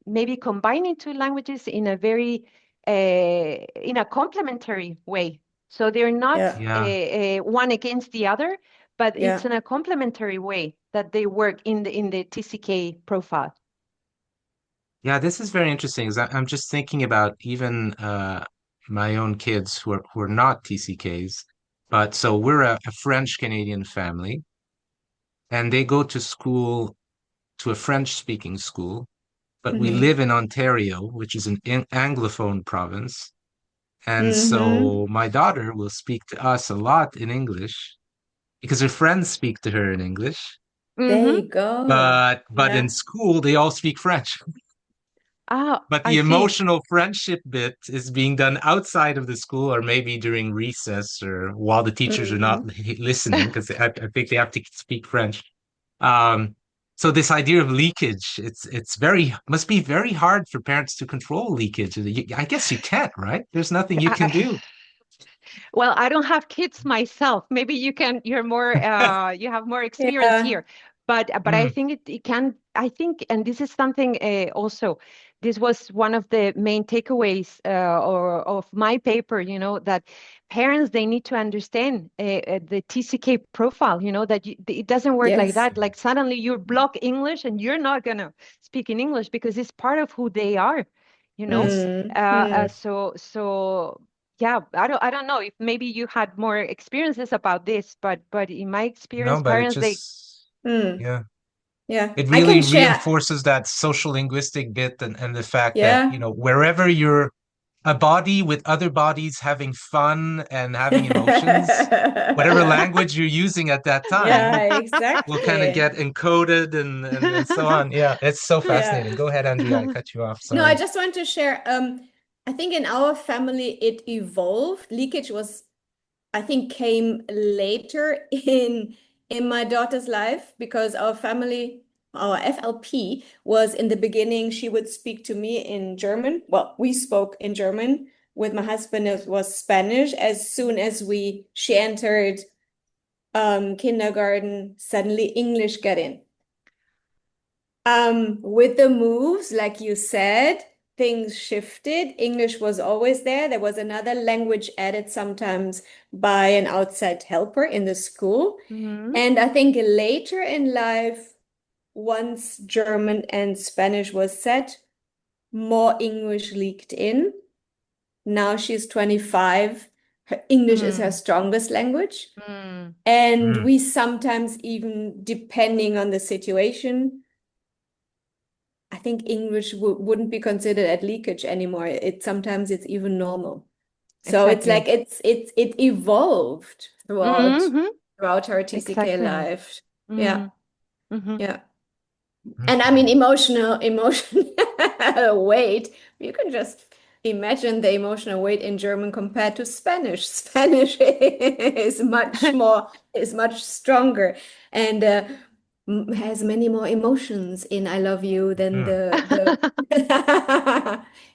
maybe combining two languages in a very in a complementary way. So they're not one against the other, but it's in a complementary way that they work in the TCK profile. Yeah, this is very interesting. I'm just thinking about even my own kids who are not TCKs, but so we're a French Canadian family, and they go to school, to a French speaking school, but we live in Ontario, which is an Anglophone province. And so my daughter will speak to us a lot in English because her friends speak to her in English. There you go. But in school, they all speak French. But the emotional friendship bit is being done outside of the school, or maybe during recess, or while the teachers are not listening, because I think they have to speak French. So this idea of leakage, must be very hard for parents to control leakage. I guess you can't, right? There's nothing you can do. Well, I don't have kids myself. Maybe you can. You're more. You have more experience here. But I think it can, I think, and this is something also, this was one of the main takeaways or of my paper, that parents, they need to understand the TCK profile, that it doesn't work like Yes. that. Like suddenly you block English and you're not going to speak in English because it's part of who they are, so yeah, I don't know if maybe you had more experiences about this, but in my experience, No, but it parents, they just, Mm. yeah. Yeah, It I can really share. reinforces that social linguistic bit and the fact that, Yeah. wherever you're a body with other bodies having fun and having emotions, whatever language you're using at that time Yeah, will kind of exactly. get encoded and so on. Yeah, it's so Yeah. fascinating. Go ahead, Andrea. I cut you off. No, I Sorry. just want to share. I think in our family it evolved. Leakage was, I think, came later in my daughter's life because our family, our FLP was in the beginning, she would speak to me in German. Well, we spoke in German. With my husband, it was Spanish. As soon as she entered kindergarten, suddenly English got in. With the moves, like you said, things shifted. English was always there. There was another language added sometimes by an outside helper in the school. And I think later in life, once German and Spanish was set, more English leaked in. Now she's 25. Her English is her strongest language. And we sometimes even, depending on the situation, I think English wouldn't be considered at leakage anymore. Sometimes it's even normal. So it's like Exactly. it evolved throughout our TCK Exactly. life. Yeah. Mhm. Yeah. And I mean emotional weight. You can just imagine the emotional weight in German compared to Spanish. Spanish is much stronger and has many more emotions in I love you than the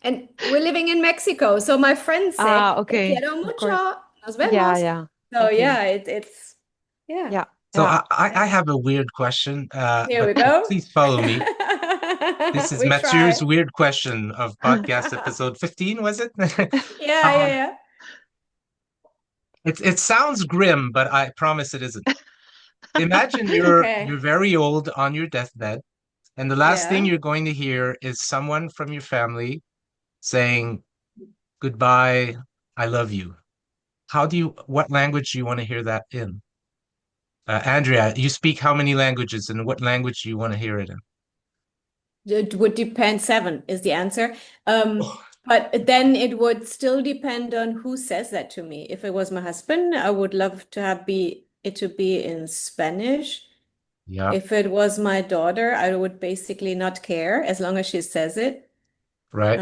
and we're living in Mexico. So my friends say, Te Okay. quiero Of course. mucho. Nos Yeah, vemos. yeah. So Okay. yeah, it's yeah. Yeah, So yeah. I have a weird question, Here we but go. please follow me. This is We Mathieu's try. weird question of podcast episode 15, was it? Yeah, Um, yeah, it sounds grim, but I promise it isn't. Imagine yeah. you're Okay. very old on your deathbed, and the last thing Yeah. you're going to hear is someone from your family saying, "Goodbye, I love you." What language do you want to hear that in? Andrea, you speak how many languages, and what language do you want to hear it in? It would depend. 7 is the answer. Oh, But then it would still depend on who says that to me. If it was my husband, I would love to have it to be in Spanish. yeah, If it was my daughter, I would basically not care as long as she says it. right.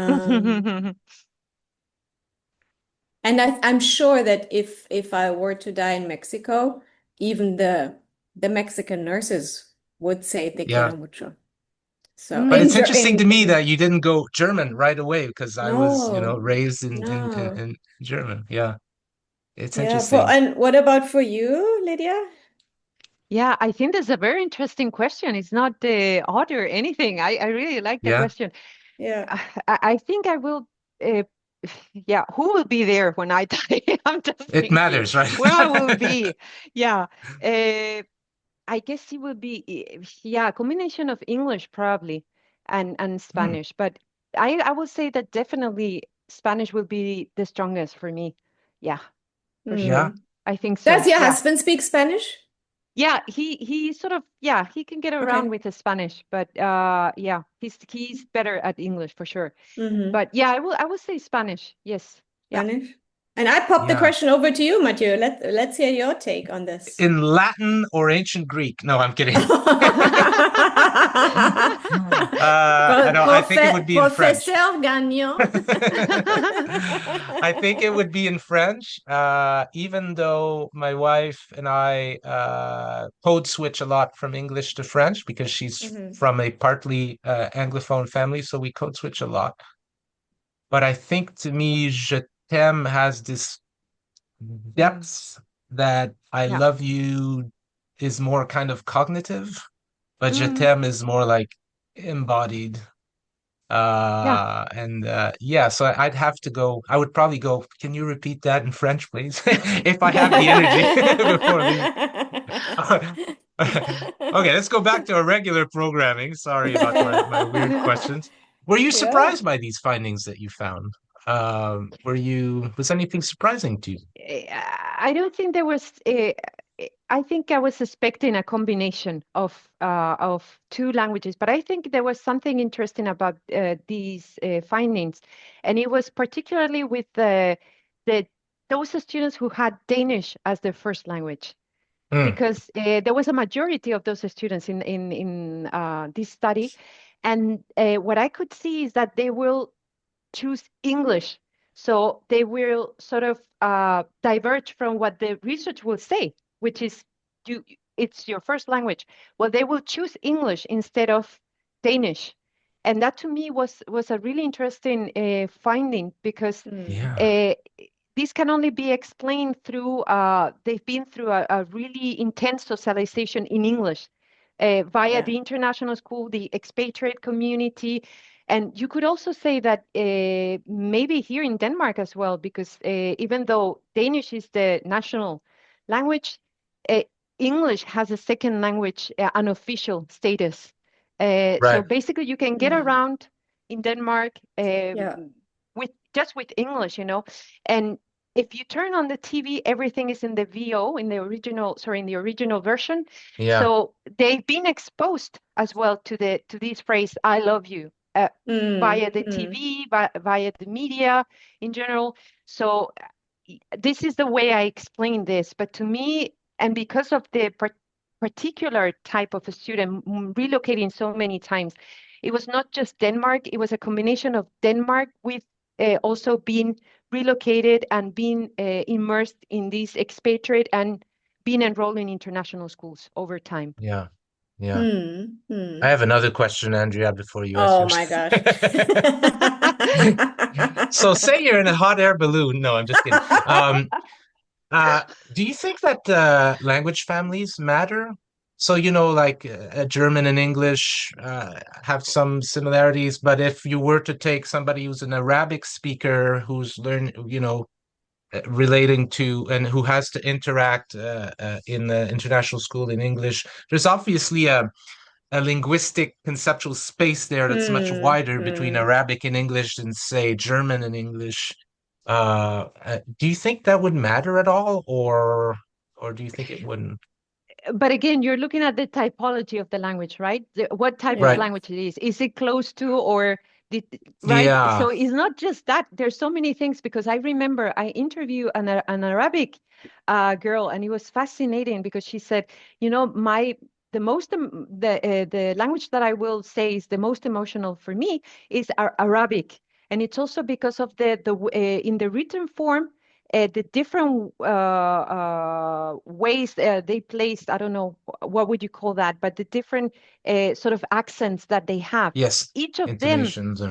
And I'm sure that if I were to die in Mexico, even the Mexican nurses would say te Yeah. quiero mucho. So But in it's Ger interesting to me in that you didn't go German right away because I was, no, raised no. in German. Yeah. It's Yeah, interesting. and what about for you, Lydia? Yeah, I think that's a very interesting question. It's not odd or anything. I really like the Yeah. question. Yeah. I think I will, uh, yeah, who will be there when I die? I'm just It thinking matters, right? where I will be. Yeah, I guess it will be, yeah, a combination of English probably and Hmm. Spanish. But I would say that definitely Spanish will be the strongest for me. Yeah, for sure. Yeah. Mm. I think Does so. your Yeah. husband speak Spanish? Yeah, he sort of, yeah, he can get around Okay. with the Spanish, but yeah, he's better at English for sure. Mm-hmm. But yeah, I will say Spanish. Yes. Yeah. Spanish. And I pop the Yeah. question over to you, Mathieu. Let's hear your take on this. In Latin or ancient Greek? No, I'm kidding. I know. I think it would be in French. Professeur Gagnon. I think it would be in French, even though my wife and I code switch a lot from English to French because she's Mhm. from a partly Anglophone family, so we code switch a lot. But I think to me, Je t'aime has this Mm, depth that I yeah. love you is more kind of cognitive. but je t'aime is more like embodied. Yeah. Yeah, so I'd have to go. I would probably go, can you repeat that in French, please? If I have the energy before leaving. Okay, let's go back to our regular programming. Sorry about my weird questions. Were you Yeah. surprised by these findings that you found? Was anything surprising to you? I don't think there was. I think I was suspecting a combination of two languages, but I think there was something interesting about these findings, and it was particularly with the those students who had Danish as their first language, Mm, because there was a majority of those students in this study, and what I could see is that they will choose English. So they will sort of diverge from what the research will say, which is it's your first language. Well, they will choose English instead of Danish. And that to me was a really interesting finding, because yeah, uh, this can only be explained through they've been through a really intense socialization in English via Yeah. the international school, the expatriate community. And you could also say that maybe here in Denmark as well, because even though Danish is the national language, uh, English has a second language, unofficial status. So right. basically, you can get Mm. around in Denmark Yeah. with English, And if you turn on the TV, everything is in the VO, in the original version. Yeah, So they've been exposed as well to this phrase, "I love you," Mm. via the Mm. TV, via the media in general. So this is the way I explain this. But to me, and because of the particular type of a student relocating so many times, it was not just Denmark. It was a combination of Denmark with also being relocated and being immersed in this expatriate and being enrolled in international schools over time. yeah, yeah. Mm. I Mm. have another question, Andrea, before you ask Oh yours. my gosh. So say you're in a hot air balloon. No, I'm just kidding. Uh, do you think that language families matter? So, like German and English have some similarities, but if you were to take somebody who's an Arabic speaker who's relating to and who has to interact in the international school in English, there's obviously a linguistic conceptual space there that's much Mm. wider between Mm. Arabic and English than, say, German and English. Do you think that would matter at all, or do you think it wouldn't? But again, you're looking at the typology of the language, right? What type of Yeah. Right. language it is. Is it close to, or right? Yeah. So it's not just that. There's so many things, because I remember I interviewed an Arabic girl, and it was fascinating because she said, the language that I will say is the most emotional for me is Arabic, and it's also because of in the written form, the different ways they placed, I don't know, what would you call that, but the different sort of accents that they have. Yes. Each of them, Intonations.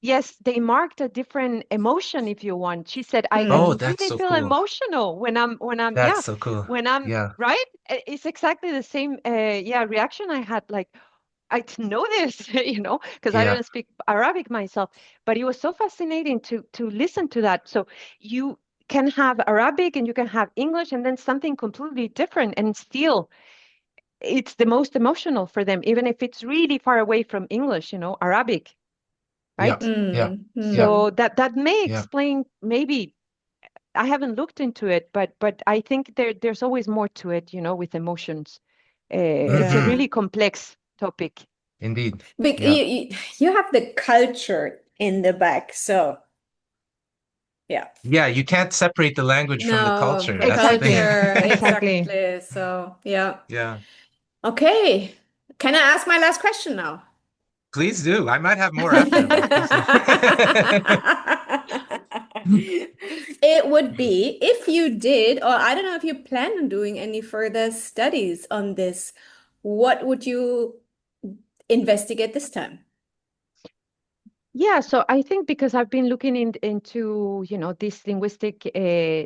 yes, they marked a different emotion, if you want. She said, I Oh, Mm. that's really so feel cool. emotional That's so cool. when I'm, Yeah. right? It's exactly the same, reaction I had, like, I didn't know this, because I Yeah. didn't speak Arabic myself, but it was so fascinating to listen to that. So you can have Arabic and you can have English and then something completely different, and still it's the most emotional for them, even if it's really far away from English, Arabic, Yeah. right? Yeah. Mm. Yeah. Mm. So that may Yeah. explain, maybe. I haven't looked into it, but I think there's always more to it, with emotions. It's a Hmm. Yeah. really complex topic. Indeed. Big, Yeah. you have the culture in the back, so yeah. Yeah. You can't separate the language from the No, culture. the That's the Exactly. culture, thing. Exactly. exactly. So yeah. Yeah. Okay. Can I ask my last question now? Please do. I might have more after, but please do. It would be if you did, or I don't know if you plan on doing any further studies on this, what would you investigate this time? Yeah, so I think because I've been looking into, this linguistic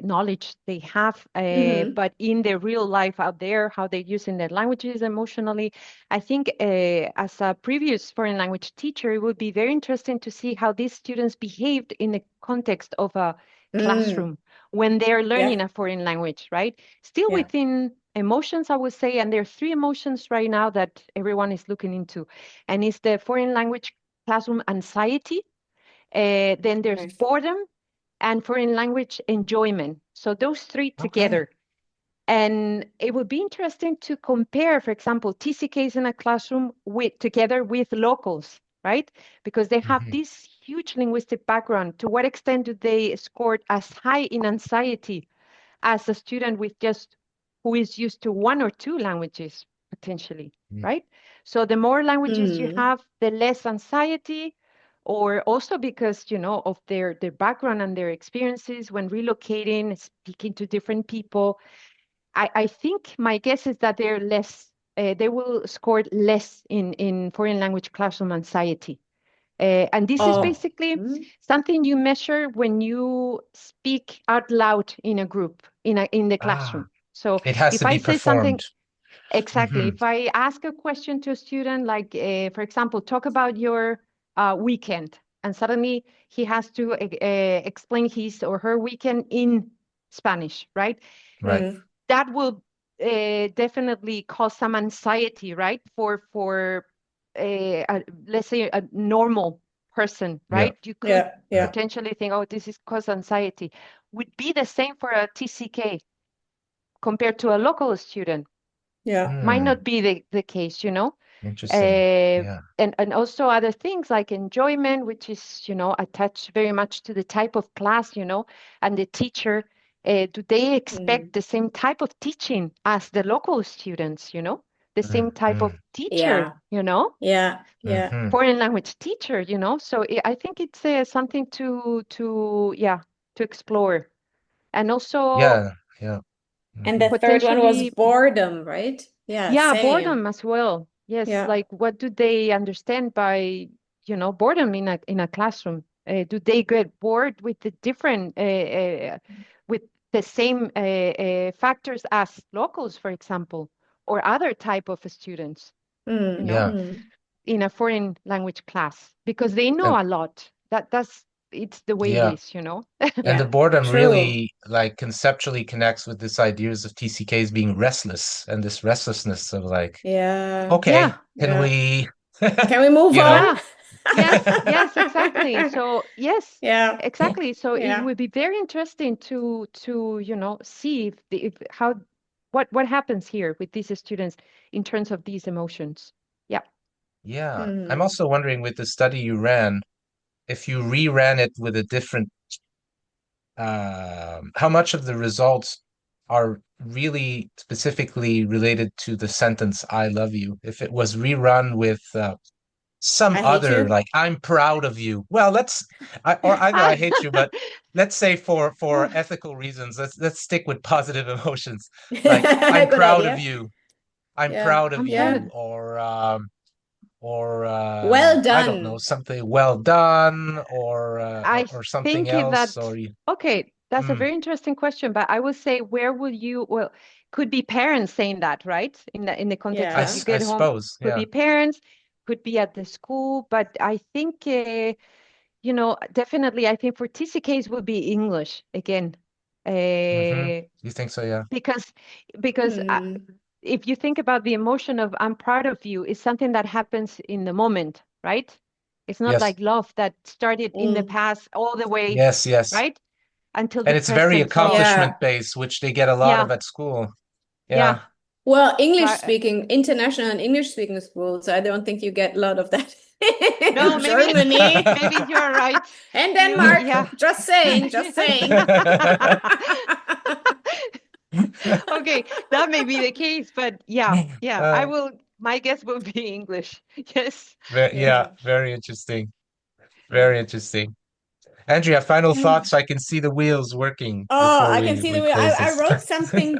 knowledge they have, but in their real life out there, how they're using their languages emotionally, I think as a previous foreign language teacher, it would be very interesting to see how these students behaved in the context of a classroom when they're learning a foreign language, right? Still within emotions, I would say, and there are three emotions right now that everyone is looking into, and it's the foreign language classroom anxiety, then there's boredom, and foreign language enjoyment. So those three together. And it would be interesting to compare, for example, TCKs in a classroom together with locals, right? Because they have this huge linguistic background. To what extent do they score as high in anxiety as a student with just who is used to one or two languages potentially, right? So the more languages you have, the less anxiety, or also because, of their background and their experiences when relocating, speaking to different people. I think my guess is that they're less, they will score less in foreign language classroom anxiety. And this is basically something you measure when you speak out loud in a group, in the classroom. So it has if to I be say something, performed. exactly, if I ask a question to a student, like, for example, talk about your weekend, and suddenly he has to explain his or her weekend in Spanish, right? Right. That will definitely cause some anxiety, right? For let's say a normal person, right? You could potentially think, oh, this is cause anxiety. Would be the same for a TCK compared to a local student. Might not be the case, Interesting. And also other things like enjoyment, which is, attached very much to the type of class, and the teacher. Do they expect the same type of teaching as the local students, the same type of teacher, foreign language teacher, So I think it's something to explore. And also And the third one was potentially, boredom, right? yeah, Same. boredom as well. Yes, like what do they understand by, boredom in a classroom? Do they get bored with the different, with the same factors as locals, for example, or other type of students, in a foreign language class? Because they know a lot. It's the way it is, And the boredom really like conceptually connects with this ideas of TCKs being restless and this restlessness of like, okay, can we move on? Yes, exactly. So yes, exactly. So it would be very interesting to see if how what happens here with these students in terms of these emotions. I'm also wondering with the study you ran, if you reran it with a different how much of the results are really specifically related to the sentence "I love you"? If it was rerun with some I hate other, you. like "I'm proud of you," well, or either "I hate you," but let's say for ethical reasons, let's stick with positive emotions, like "I'm Good proud of idea. you," "I'm proud of you," or well I don't know, done. something "well done," I or something think else, that, okay, that's a very interesting question, but I would say where would you, well, could be parents saying that, right? In the context that you I get home, suppose, could be parents, could be at the school, but I think, definitely, I think for TCKs would be English again. You think so? Yeah. Because if you think about the emotion of "I'm proud of you," is something that happens in the moment, right? It's not Yes. like love that started in the past all the way, Yes. right? Until the And it's very present. So accomplishment based, which they get a lot of at school. yeah. Well, So international and English speaking schools, I don't think you get a lot of that. no, Germany. maybe you're right. And Denmark. Yeah. Just saying. Okay, that may be the case, but my guess will be English. Yes. Very interesting. Very interesting. Andrea, final thoughts. I can see the wheels working before I can see the we way. close I this. wrote something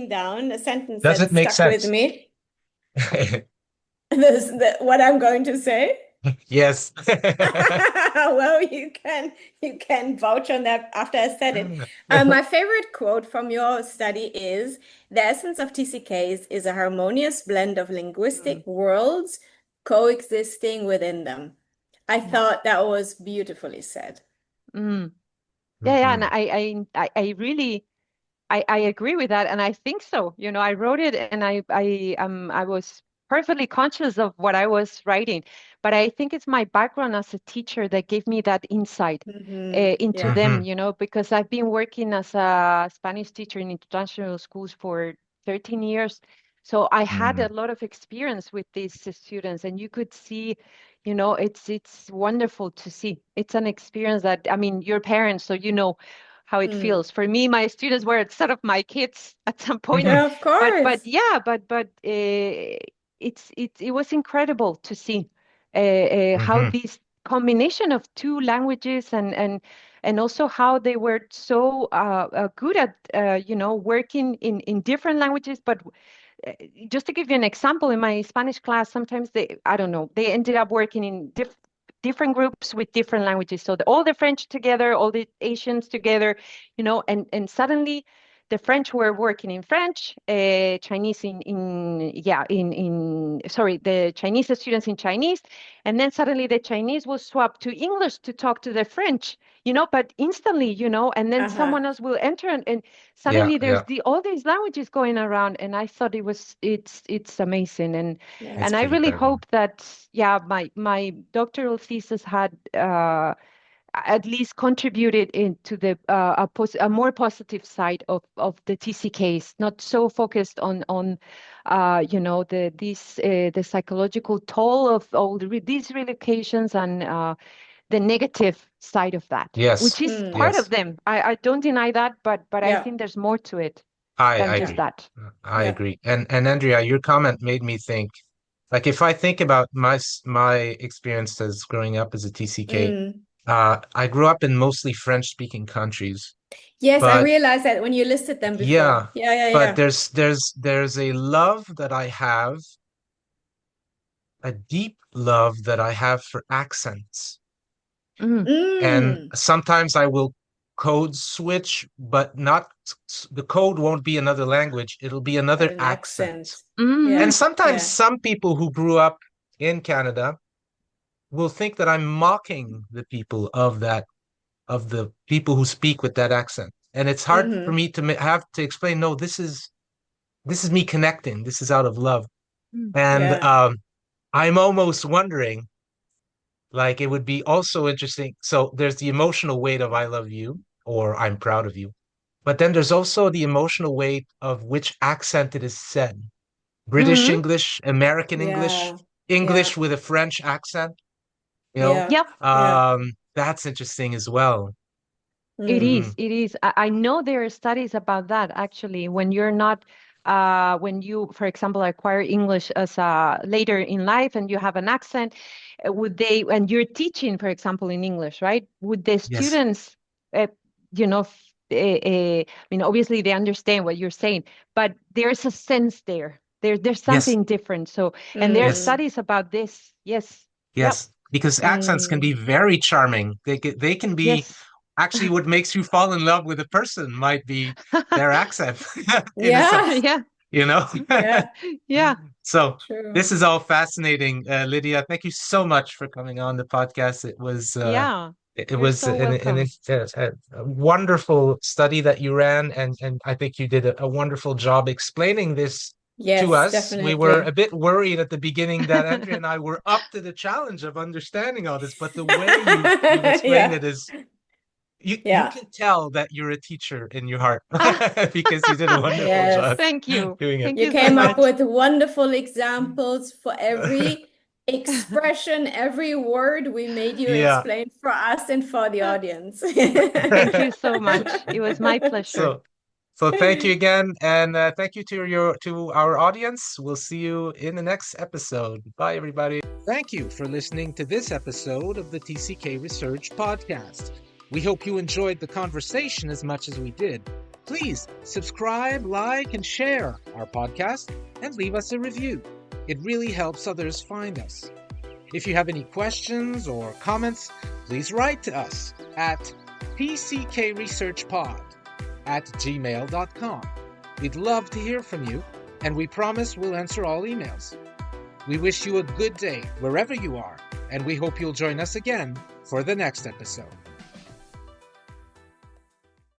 down. A sentence Does that it make stuck with sense? me. What I'm going to say. Yes. Well, you can vouch on that after I said it. My favorite quote from your study is, "The essence of TCKs is a harmonious blend of linguistic worlds coexisting within them." I thought that was beautifully said. Mm. Yeah, and Mhm. I really I agree with that, and I think so. You know, I wrote it, and I was perfectly conscious of what I was writing, but I think it's my background as a teacher that gave me that insight into Yeah. them. Mhm. You know, because I've been working as a Spanish teacher in international schools for 13 years, so I had a Mhm. lot of experience with these students, and you could see. You know, it's wonderful to see. It's an experience that, I mean, you're parents, so you know how it Mm. feels. For me, my students were sort of my kids at some point, Mhm. Yeah, of but course. yeah, but it was incredible to see how Mhm. this combination of two languages and also how they were so good at you know, working in different languages, but uh, just to give you an example, in my Spanish class, sometimes they, I don't know, they ended up working in different groups with different languages. So all the French together, all the Asians together, you know, and suddenly the French were working in French, Chinese sorry, the Chinese students in Chinese, and then suddenly the Chinese will swap to English to talk to the French, you know, but instantly, you know, and then Uh-huh. someone else will enter and Yeah, suddenly there's yeah. all these languages going around, and I thought it's amazing, Yeah. It's and I pretty really incredible. hope that, yeah, my doctoral thesis had at least contributed into the a more positive side of the TCKs, not so focused on you know, the psychological toll of all these relocations and the negative side of that, which Yes. is Mm. part of Yes. them. I don't deny that, but I Yeah. think there's more to it I than I just Yeah. agree. that. I Yeah. agree. And Andrea, your comment made me think, like if I think about my experience as growing up as a TCK, Mm. I grew up in mostly French-speaking countries, Yes, I but realized that when you listed them before. yeah, Yeah, yeah, but yeah. there's a love that I have, a deep love that I have for accents. Mm, And Mm. sometimes I will code switch, but not the code won't be another language, it'll be But another an accent. accent. hmm And Yeah. sometimes Yeah. some people who grew up in Canada will think that I'm mocking the people of the people who speak with that accent. And it's hard for Mm-hmm. me to have to explain, no, this is me connecting. This is out of love. And Yeah. I'm almost wondering, like, it would be also interesting. So there's the emotional weight of I love you or I'm proud of you. But then there's also the emotional weight of which accent it is said. British hmm English, American English, Yeah. English Yeah. with a French accent, you know, Yeah. Yep, Yeah. that's interesting as well. it Mm. Hmm. is. It is. I know there are studies about that actually. When you're not, when you, for example, acquire English as later in life and you have an accent, would they, and you're teaching, for example, in English, right? Would the Yes. students, uh, you know, I mean, obviously they understand what you're saying, but there's a sense there. There's Yes. something different. So, and there are Yes. Mm. studies about this. Yes. Yep. Yes. Because accents can Mm. be very charming. They can be Yes. actually what makes you fall in love with a person might be their accent in a Yeah. sense, Yeah. you know? Yeah. Yeah. So True. this is all fascinating, Lydia. Thank you so much for coming on the podcast. Yeah. It You're was so welcome. a wonderful study that you ran, and I think you did a wonderful job explaining this to Yes, us. We were a definitely. bit worried at the beginning that Andrea and I were up to the challenge of understanding all this, but the way you've explained Yeah. it is you Yeah. can tell that you're a teacher in your heart Ah, because you did a wonderful job Yes. thank you. doing it. Thank You you so came up much. with wonderful examples for every expression, every word. We made you Yeah. explain for us and for the audience. Thank you so much. It was my pleasure. So so thank you again, and thank you to our audience. We'll see you in the next episode. Bye, everybody. Thank you for listening to this episode of the TCK Research Podcast. We hope you enjoyed the conversation as much as we did. Please subscribe, like, and share our podcast, and leave us a review. It really helps others find us. If you have any questions or comments, please write to us at tckresearchpod@gmail.com. We'd love to hear from you, and we promise we'll answer all emails. We wish you a good day wherever you are, and we hope you'll join us again for the next episode.